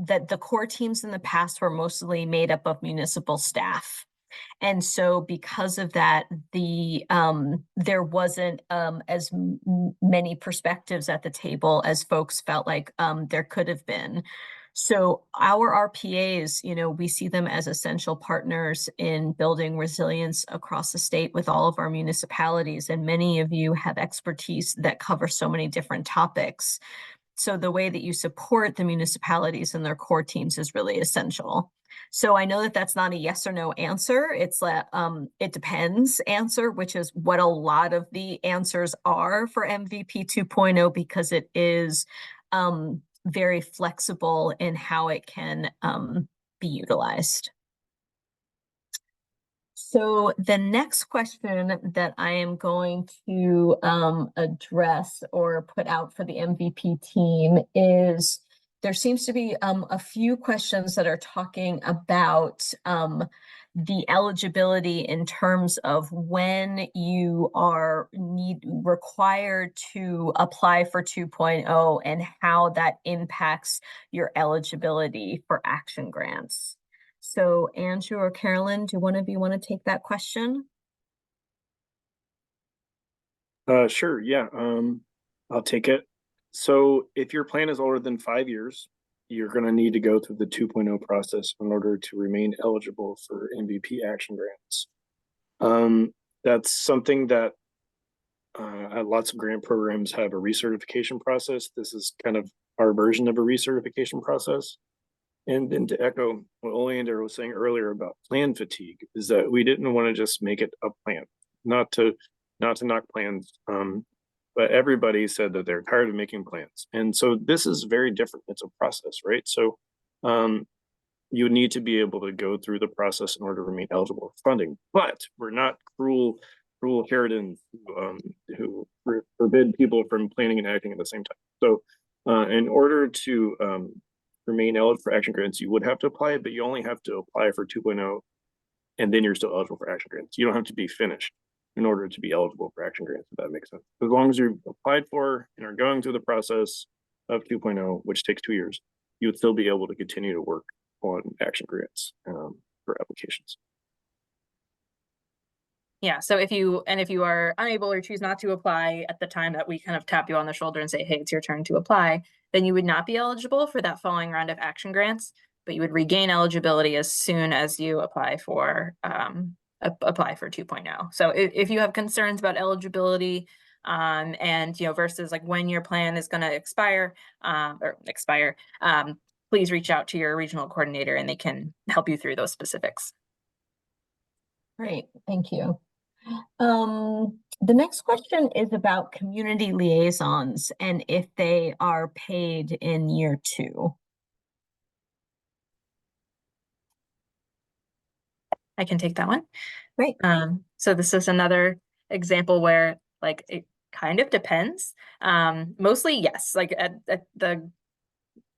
that the core teams in the past were mostly made up of municipal staff. And so because of that, there wasn't as many perspectives at the table as folks felt like there could have been. So our RPAs, we see them as essential partners in building resilience across the state with all of our municipalities. And many of you have expertise that cover so many different topics. So the way that you support the municipalities and their core teams is really essential. So I know that that's not a yes or no answer. It's it depends answer, which is what a lot of the answers are for MVP 2.0, because it is very flexible in how it can be utilized. So the next question that I am going to address or put out for the MVP team is, there seems to be a few questions that are talking about the eligibility in terms of when you are required to apply for 2.0 and how that impacts your eligibility for action grants. So Andrew or Carolyn, do one of you want to take that question? Sure, yeah, I'll take it. So if your plan is older than 5 years, you're going to need to go through the 2.0 process in order to remain eligible for MVP action grants. That's something that lots of grant programs have a recertification process. This is kind of our version of a recertification process. And then to echo what Oleander was saying earlier about plan fatigue, is that we didn't want to just make it a plan, not to knock plans, but everybody said that they're tired of making plans. And so this is very different. It's a process, right? So you need to be able to go through the process in order to remain eligible for funding. But we're not cruel Harridans who forbid people from planning and acting at the same time. So in order to remain eligible for action grants, you would have to apply, but you only have to apply for 2.0 and then you're still eligible for action grants. You don't have to be finished in order to be eligible for action grants, if that makes sense. As long as you've applied for and are going through the process of 2.0, which takes 2 years, you would still be able to continue to work on action grants for applications. Yeah, so if you are unable or choose not to apply at the time that we kind of tap you on the shoulder and say, hey, it's your turn to apply, then you would not be eligible for that following round of action grants, but you would regain eligibility as soon as you apply for 2.0. So if you have concerns about eligibility and versus like when your plan is going to expire, please reach out to your regional coordinator and they can help you through those specifics. Great, thank you. The next question is about community liaisons and if they are paid in year 2. I can take that one. Great. So this is another example where like it kind of depends. Mostly yes, like at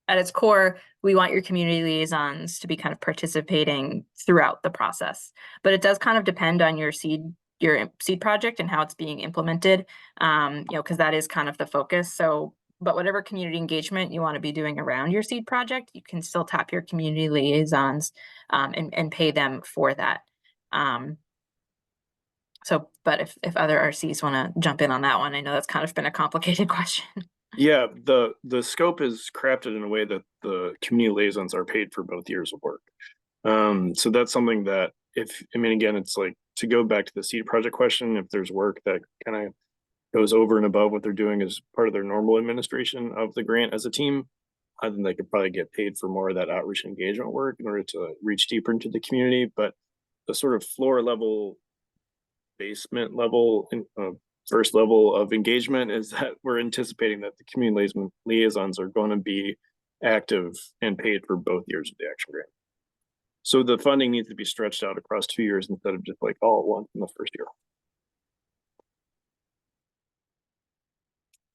its core, we want your community liaisons to be kind of participating throughout the process, but it does kind of depend on your seed project and how it's being implemented, because that is kind of the focus. So, but whatever community engagement you want to be doing around your seed project, you can still tap your community liaisons and pay them for that. So, but if other RCs want to jump in on that one, I know that's kind of been a complicated question. Yeah, the scope is crafted in a way that the community liaisons are paid for both years of work. So that's something that again, it's like to go back to the seed project question, if there's work that kind of goes over and above what they're doing as part of their normal administration of the grant as a team, then they could probably get paid for more of that outreach and engagement work in order to reach deeper into the community. But the sort of floor level, basement level first level of engagement is that we're anticipating that the community liaisons are going to be active and paid for both years of the action grant. So the funding needs to be stretched out across 2 years instead of just like all at once in the first year.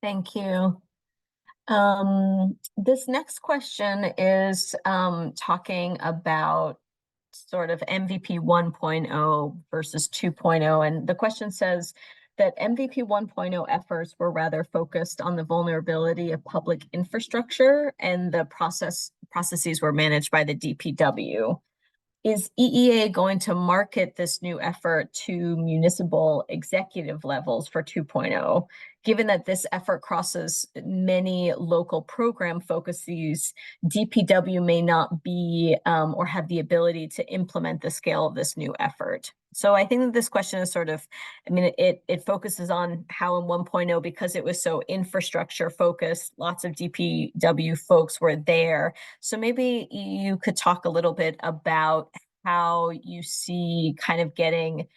Thank you. This next question is talking about sort of MVP 1.0 versus 2.0. And the question says that MVP 1.0 efforts were rather focused on the vulnerability of public infrastructure, and the processes were managed by the DPW. Is EEA going to market this new effort to municipal executive levels for 2.0? Given that this effort crosses many local program focuses, DPW may not be or have the ability to implement the scale of this new effort. So I think that this question is sort of, I mean, it focuses on how in 1.0, because it was so infrastructure focused, lots of DPW folks were there. So maybe you could talk a little bit about how you see kind of getting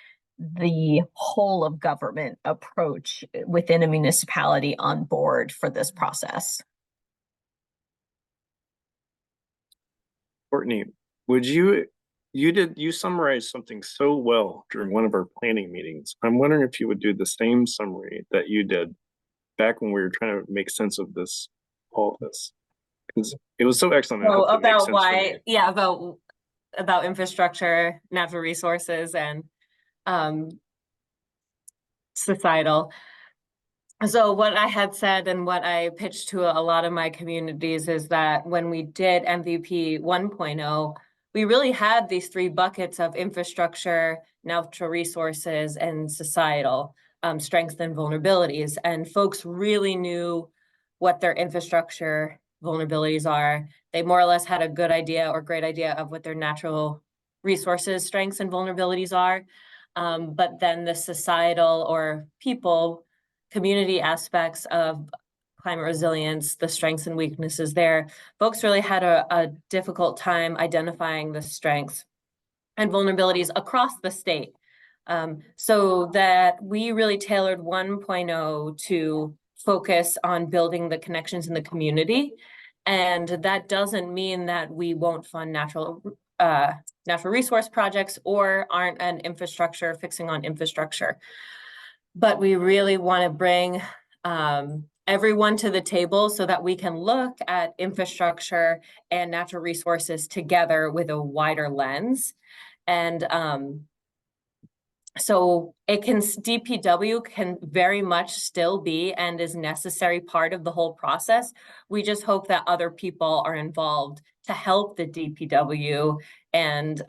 the whole of government approach within a municipality on board for this process. Courtney, would you summarized something so well during one of our planning meetings. I'm wondering if you would do the same summary that you did back when we were trying to make sense of this, all of this. Because it was so excellent. So about why, yeah, about infrastructure, natural resources, and societal. So what I had said and what I pitched to a lot of my communities is that when we did MVP 1.0, we really had these three buckets of infrastructure, natural resources, and societal strengths and vulnerabilities. And folks really knew what their infrastructure vulnerabilities are. They more or less had a good idea or great idea of what their natural resources, strengths, and vulnerabilities are. But then the societal or people, community aspects of climate resilience, the strengths and weaknesses there, folks really had a difficult time identifying the strengths and vulnerabilities across the state. So that we really tailored 1.0 to focus on building the connections in the community. And that doesn't mean that we won't fund natural resource projects or aren't an infrastructure, fixing on infrastructure. But we really want to bring everyone to the table so that we can look at infrastructure and natural resources together with a wider lens. And so DPW can very much still be and is necessary part of the whole process. We just hope that other people are involved to help the DPW and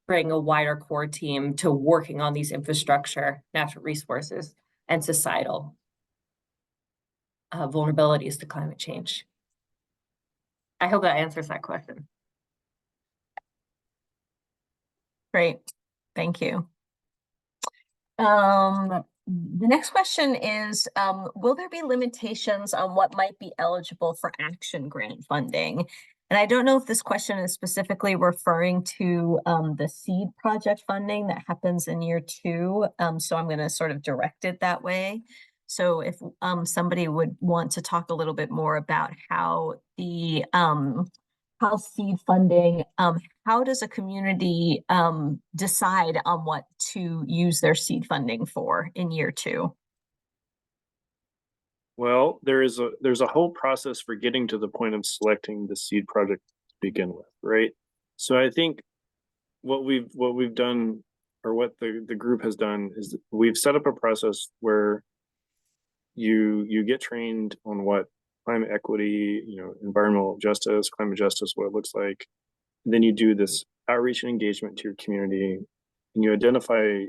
bring a wider core team to working on these infrastructure, natural resources, and societal vulnerabilities to climate change. I hope that answers that question. Great, thank you. The next question is, will there be limitations on what might be eligible for action grant funding? And I don't know if this question is specifically referring to the seed project funding that happens in year 2. So I'm going to sort of direct it that way. So if somebody would want to talk a little bit more about how the how seed funding, how does a community decide on what to use their seed funding for in year 2? Well, there's a whole process for getting to the point of selecting the seed project to begin with, right? So I think what we've done, or what the group has done, is we've set up a process where you get trained on what climate equity, environmental justice, climate justice, what it looks like. And then you do this outreach and engagement to your community, and you identify,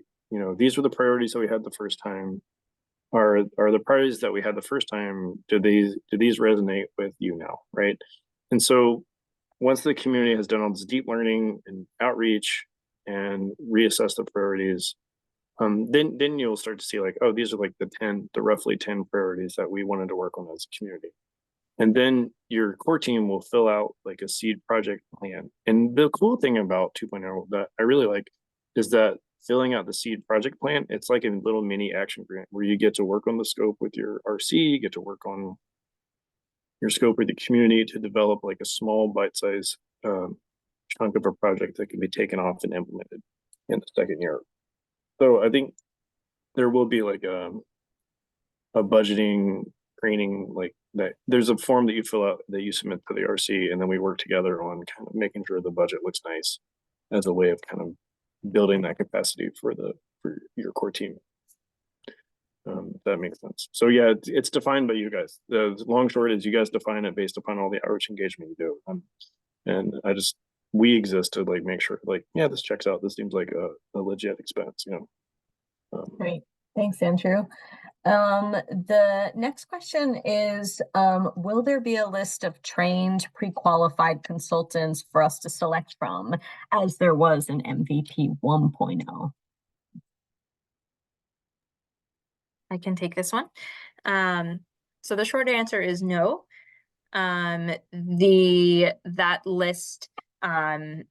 these were the priorities that we had the first time. Are the priorities that we had the first time, do these resonate with you now, right? And so once the community has done all this deep learning and outreach and reassess the priorities, then you'll start to see like, oh, these are like the roughly 10 priorities that we wanted to work on as a community. And then your core team will fill out like a seed project plan. And the cool thing about 2.0 that I really like is that filling out the seed project plan, it's like a little mini action grant where you get to work on the scope with your RC, you get to work on your scope with the community to develop like a small bite-sized chunk of a project that can be taken off and implemented in the second year. So I think there will be like a budgeting training, like that. There's a form that you fill out that you submit to the RC, and then we work together on kind of making sure the budget looks nice as a way of kind of building that capacity for your core team. If that makes sense. So yeah, it's defined by you guys. The long short is you guys define it based upon all the outreach engagement you do. And we exist to like make sure like, yeah, this checks out. This seems like a legit expense, you know. Great. Thanks, Andrew. The next question is, will there be a list of trained, pre-qualified consultants for us to select from, as there was in MVP 1.0? I can take this one. So the short answer is no. That list, that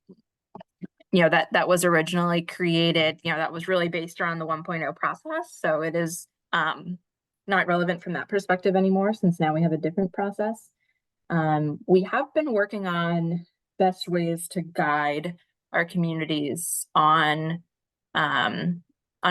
was originally created, that was really based around the 1.0 process. So it is not relevant from that perspective anymore, since now we have a different process. We have been working on best ways to guide our communities on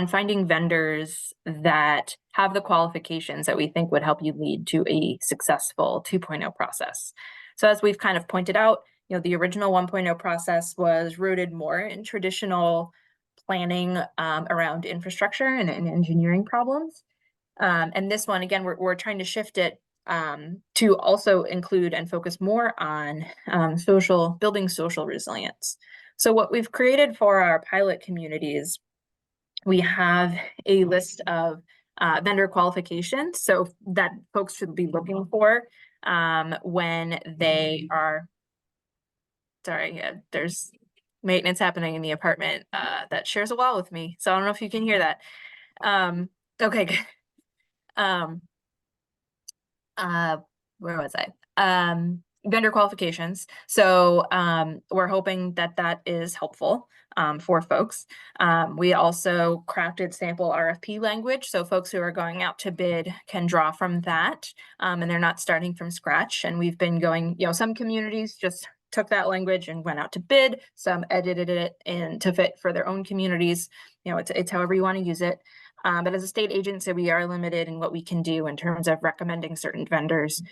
finding vendors that have the qualifications that we think would help you lead to a successful 2.0 process. So as we've kind of pointed out, the original 1.0 process was rooted more in traditional planning around infrastructure and engineering problems. And this one, again, we're trying to shift it to also include and focus more on building social resilience. So what we've created for our pilot communities, we have a list of vendor qualifications, so that folks should be looking for when they are, there's maintenance happening in the apartment that shares a wall with me, so I don't know if you can hear that. Okay, good. Where was I? Vendor qualifications. So we're hoping that is helpful for folks. We also crafted sample RFP language, so folks who are going out to bid can draw from that, and they're not starting from scratch. And we've been going, some communities just took that language and went out to bid, some edited it in to fit for their own communities. It's however you want to use it. But as a state agency, we are limited in what we can do in terms of recommending certain vendors.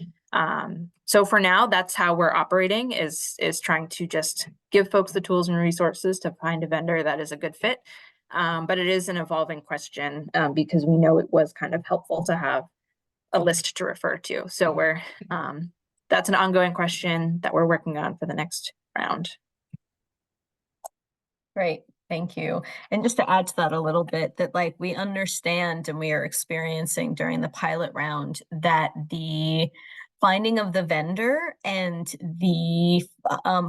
So for now, that's how we're operating, is trying to just give folks the tools and resources to find a vendor that is a good fit. But it is an evolving question because we know it was kind of helpful to have a list to refer to. So that's an ongoing question that we're working on for the next round. Great. Thank you. And just to add to that a little bit, that like we understand and we are experiencing during the pilot round that the finding of the vendor and the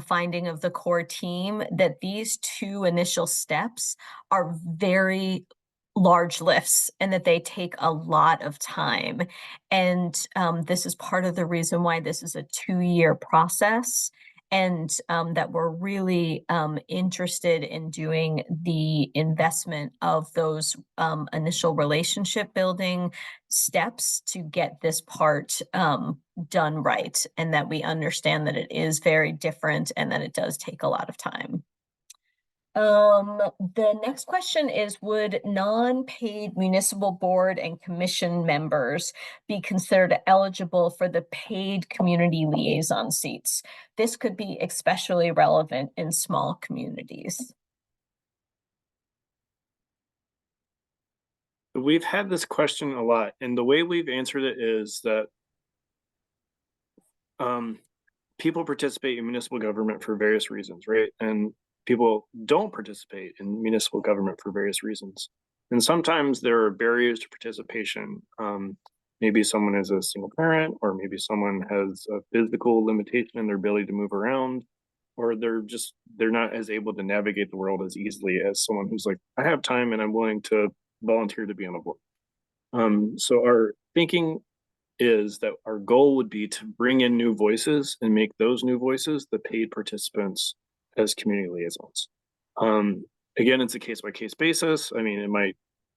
finding of the core team, that these two initial steps are very large lifts and that they take a lot of time. And this is part of the reason why this is a 2-year process. And that we're really interested in doing the investment of those initial relationship building steps to get this part done right, and that we understand that it is very different and that it does take a lot of time. The next question is, would non-paid municipal board and commission members be considered eligible for the paid community liaison seats? This could be especially relevant in small communities. We've had this question a lot, and the way we've answered it is that people participate in municipal government for various reasons, right? And people don't participate in municipal government for various reasons. And sometimes there are barriers to participation. Maybe someone is a single parent, or maybe someone has a physical limitation in their ability to move around, or they're not as able to navigate the world as easily as someone who's like, I have time and I'm willing to volunteer to be on a board. So our thinking is that our goal would be to bring in new voices and make those new voices the paid participants as community liaisons. again, it's a case by case basis. I mean,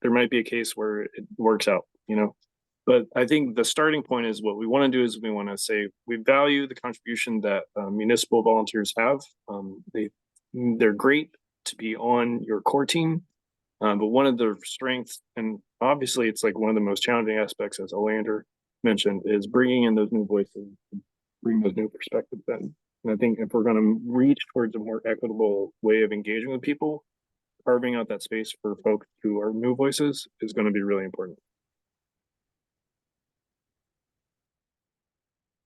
there might be a case where it works out, you know. But I think the starting point is what we want to do is we want to say we value the contribution that municipal volunteers have. They're great to be on your core team, but one of the strengths, and obviously it's like one of the most challenging aspects, as Oleander mentioned, is bringing in those new voices, bring those new perspectives in. And I think if we're going to reach towards a more equitable way of engaging with people, carving out that space for folks who are new voices is going to be really important.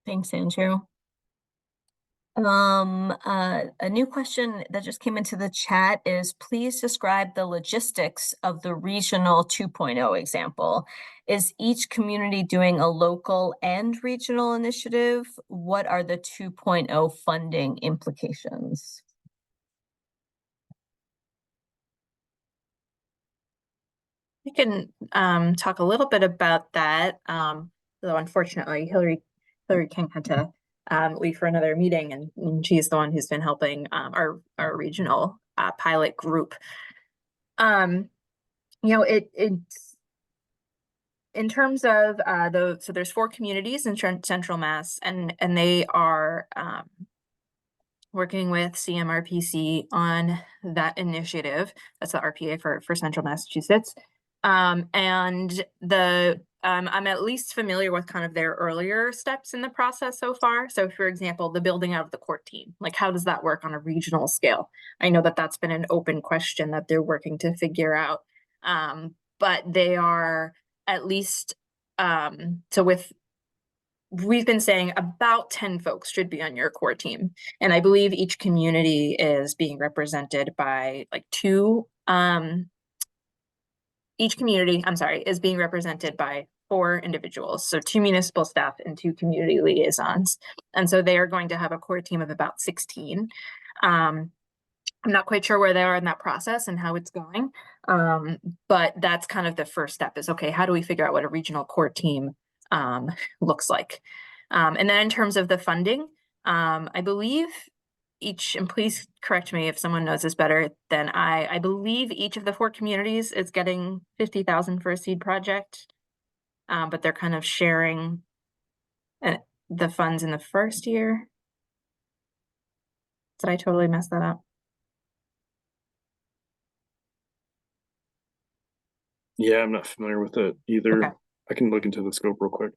Thanks, Andrew. A new question that just came into the chat is, please describe the logistics of the regional 2.0 example. Is each community doing a local and regional initiative? What are the 2.0 funding implications? We can talk a little bit about that. Though unfortunately, Hillary King had to leave for another meeting, and she's the one who's been helping our regional pilot group. You know, it's in terms of so there's 4 communities in Central Mass, and they are working with CMRPC on that initiative. That's the RPA for Central Massachusetts. And I'm at least familiar with kind of their earlier steps in the process so far. So for example, the building out of the court team, like how does that work on a regional scale? I know that that's been an open question that they're working to figure out. But they are at least, we've been saying about 10 folks should be on your core team. And I believe each community is being represented by like 2, each community, I'm sorry, is being represented by 4 individuals. So 2 municipal staff and 2 community liaisons. And so they are going to have a core team of about 16. I'm not quite sure where they are in that process and how it's going. But that's kind of the first step is, okay, how do we figure out what a regional core team looks like? And then in terms of the funding, I believe each, and please correct me if someone knows this better than I believe each of the 4 communities is getting $50,000 for a seed project, but they're kind of sharing the funds in the first year. Did I totally mess that up? Yeah, I'm not familiar with it either. Okay. I can look into the scope real quick.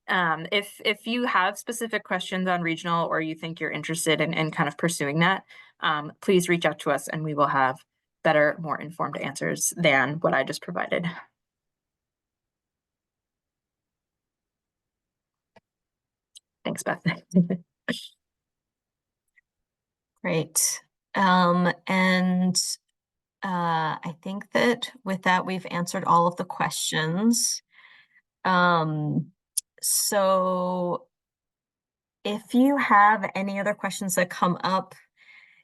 If you have specific questions on regional, or you think you're interested in kind of pursuing that, please reach out to us and we will have better, more informed answers than what I just provided. Thanks, Beth. Great. I think that with that, we've answered all of the questions. So if you have any other questions that come up,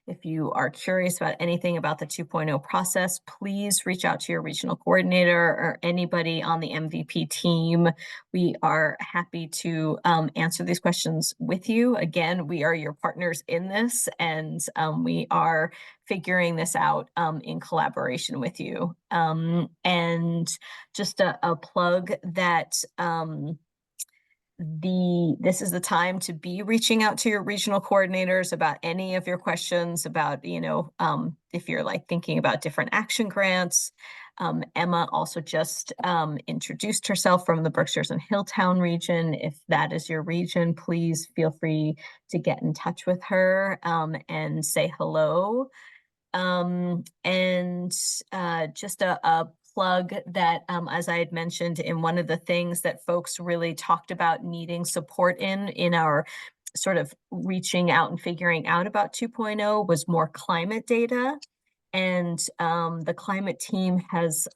if you are curious about anything about the 2.0 process, please reach out to your regional coordinator or anybody on the MVP team. We are happy to answer these questions with you. Again, we are your partners in this, and we are figuring this out in collaboration with you. And just a plug that this is the time to be reaching out to your regional coordinators about any of your questions about, you know, if you're like thinking about different action grants. Emma also just introduced herself from the Berkshires and Hilltown region. If that is your region, please feel free to get in touch with her and say hello. Just a plug that, as I had mentioned, in one of the things that folks really talked about needing support in our sort of reaching out and figuring out about 2.0 was more climate data. And the climate team has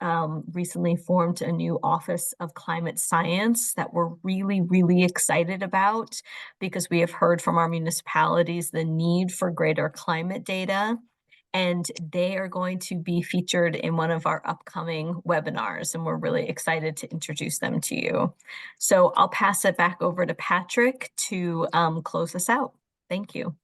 recently formed a new Office of Climate Science that we're really, really excited about, because we have heard from our municipalities the need for greater climate data. And they are going to be featured in one of our upcoming webinars, and we're really excited to introduce them to you. So I'll pass it back over to Patrick to close us out. Thank you.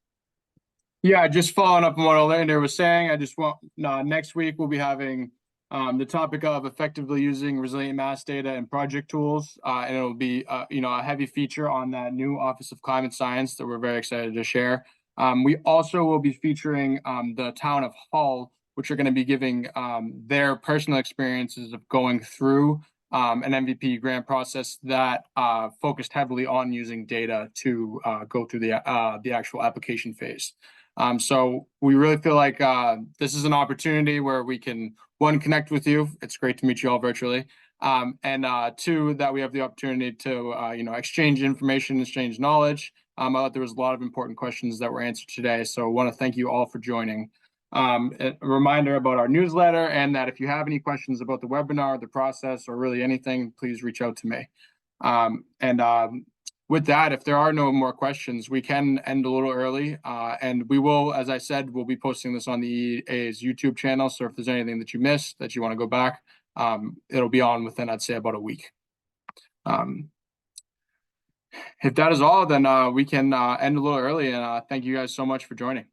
Yeah, just following up on what Orlando was saying, I just want, next week we'll be having the topic of effectively using resilient mass data and project tools. And it'll be, a heavy feature on that new Office of Climate Science that we're very excited to share. We also will be featuring the town of Hull, which are going to be giving their personal experiences of going through an MVP grant process that focused heavily on using data to go through the actual application phase. So we really feel like this is an opportunity where we can, one, connect with you. It's great to meet you all virtually. And two, that we have the opportunity to, exchange information, exchange knowledge. I thought there was a lot of important questions that were answered today. So I want to thank you all for joining. A reminder about our newsletter, and that if you have any questions about the webinar, the process, or really anything, please reach out to me. With that, if there are no more questions, we can end a little early. And we will, as I said, we'll be posting this on the EA's YouTube channel. So if there's anything that you missed that you want to go back, it'll be on within, I'd say, about a week. If that is all, then we can end a little early. And thank you guys so much for joining.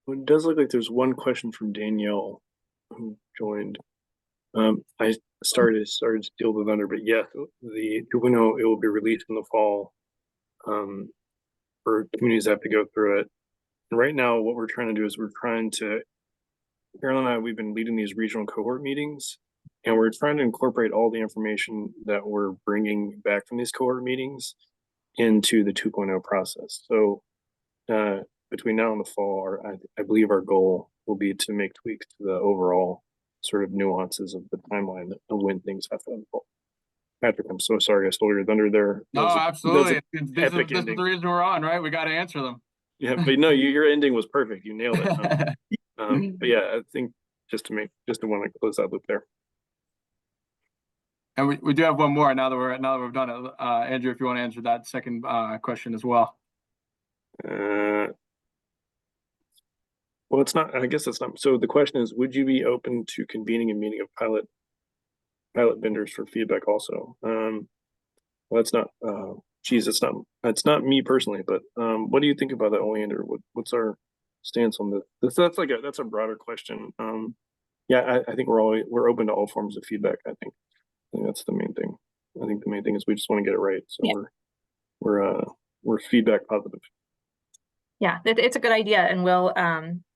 It does look like there's one question from Danielle who joined. I started to steal the thunder, but yes, the 2.0, it will be released in the fall. For communities that have to go through it. And right now, what we're trying to do is Carolyn and I, we've been leading these regional cohort meetings, and we're trying to incorporate all the information that we're bringing back from these cohort meetings into the 2.0 process. So between now and the fall, I believe our goal will be to make tweaks to the overall sort of nuances of the timeline of when things have to unfold. Patrick, I'm so sorry I stole your thunder there. No, absolutely. This is the reason we're on, right? We got to answer them. Yeah, but no, your ending was perfect. You nailed it. But yeah, I think just to want to close that loop there. And we do have one more now that we've done it. Andrew, if you want to answer that second question as well. Well, it's not. I guess it's not. So the question is, would you be open to convening a meeting of pilot vendors for feedback also? Well, it's not. Geez, it's not me personally, but what do you think about that, Oleander? What's our stance on this? That's a broader question. Yeah, I think we're open to all forms of feedback. I think that's the main thing. I think the main thing is we just want to get it right. So yeah. We're feedback positive. Yeah, it's a good idea, and we'll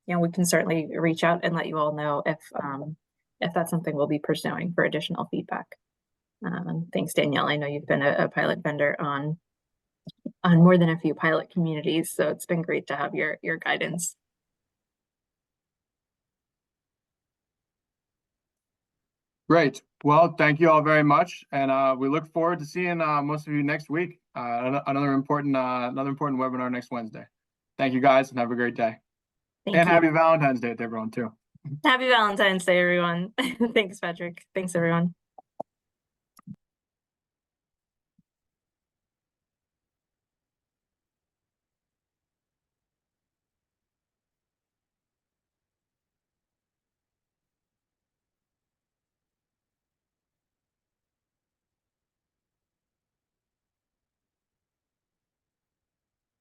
we can certainly reach out and let you all know if that's something we'll be pursuing for additional feedback. Thanks, Danielle. I know you've been a pilot vendor on more than a few pilot communities, so it's been great to have your guidance. Great. Well, thank you all very much, and we look forward to seeing most of you next week. Another important webinar next Wednesday. Thank you guys, and have a great day. Happy Valentine's Day to everyone too. Happy Valentine's Day, everyone. Thanks, Patrick. Thanks, everyone.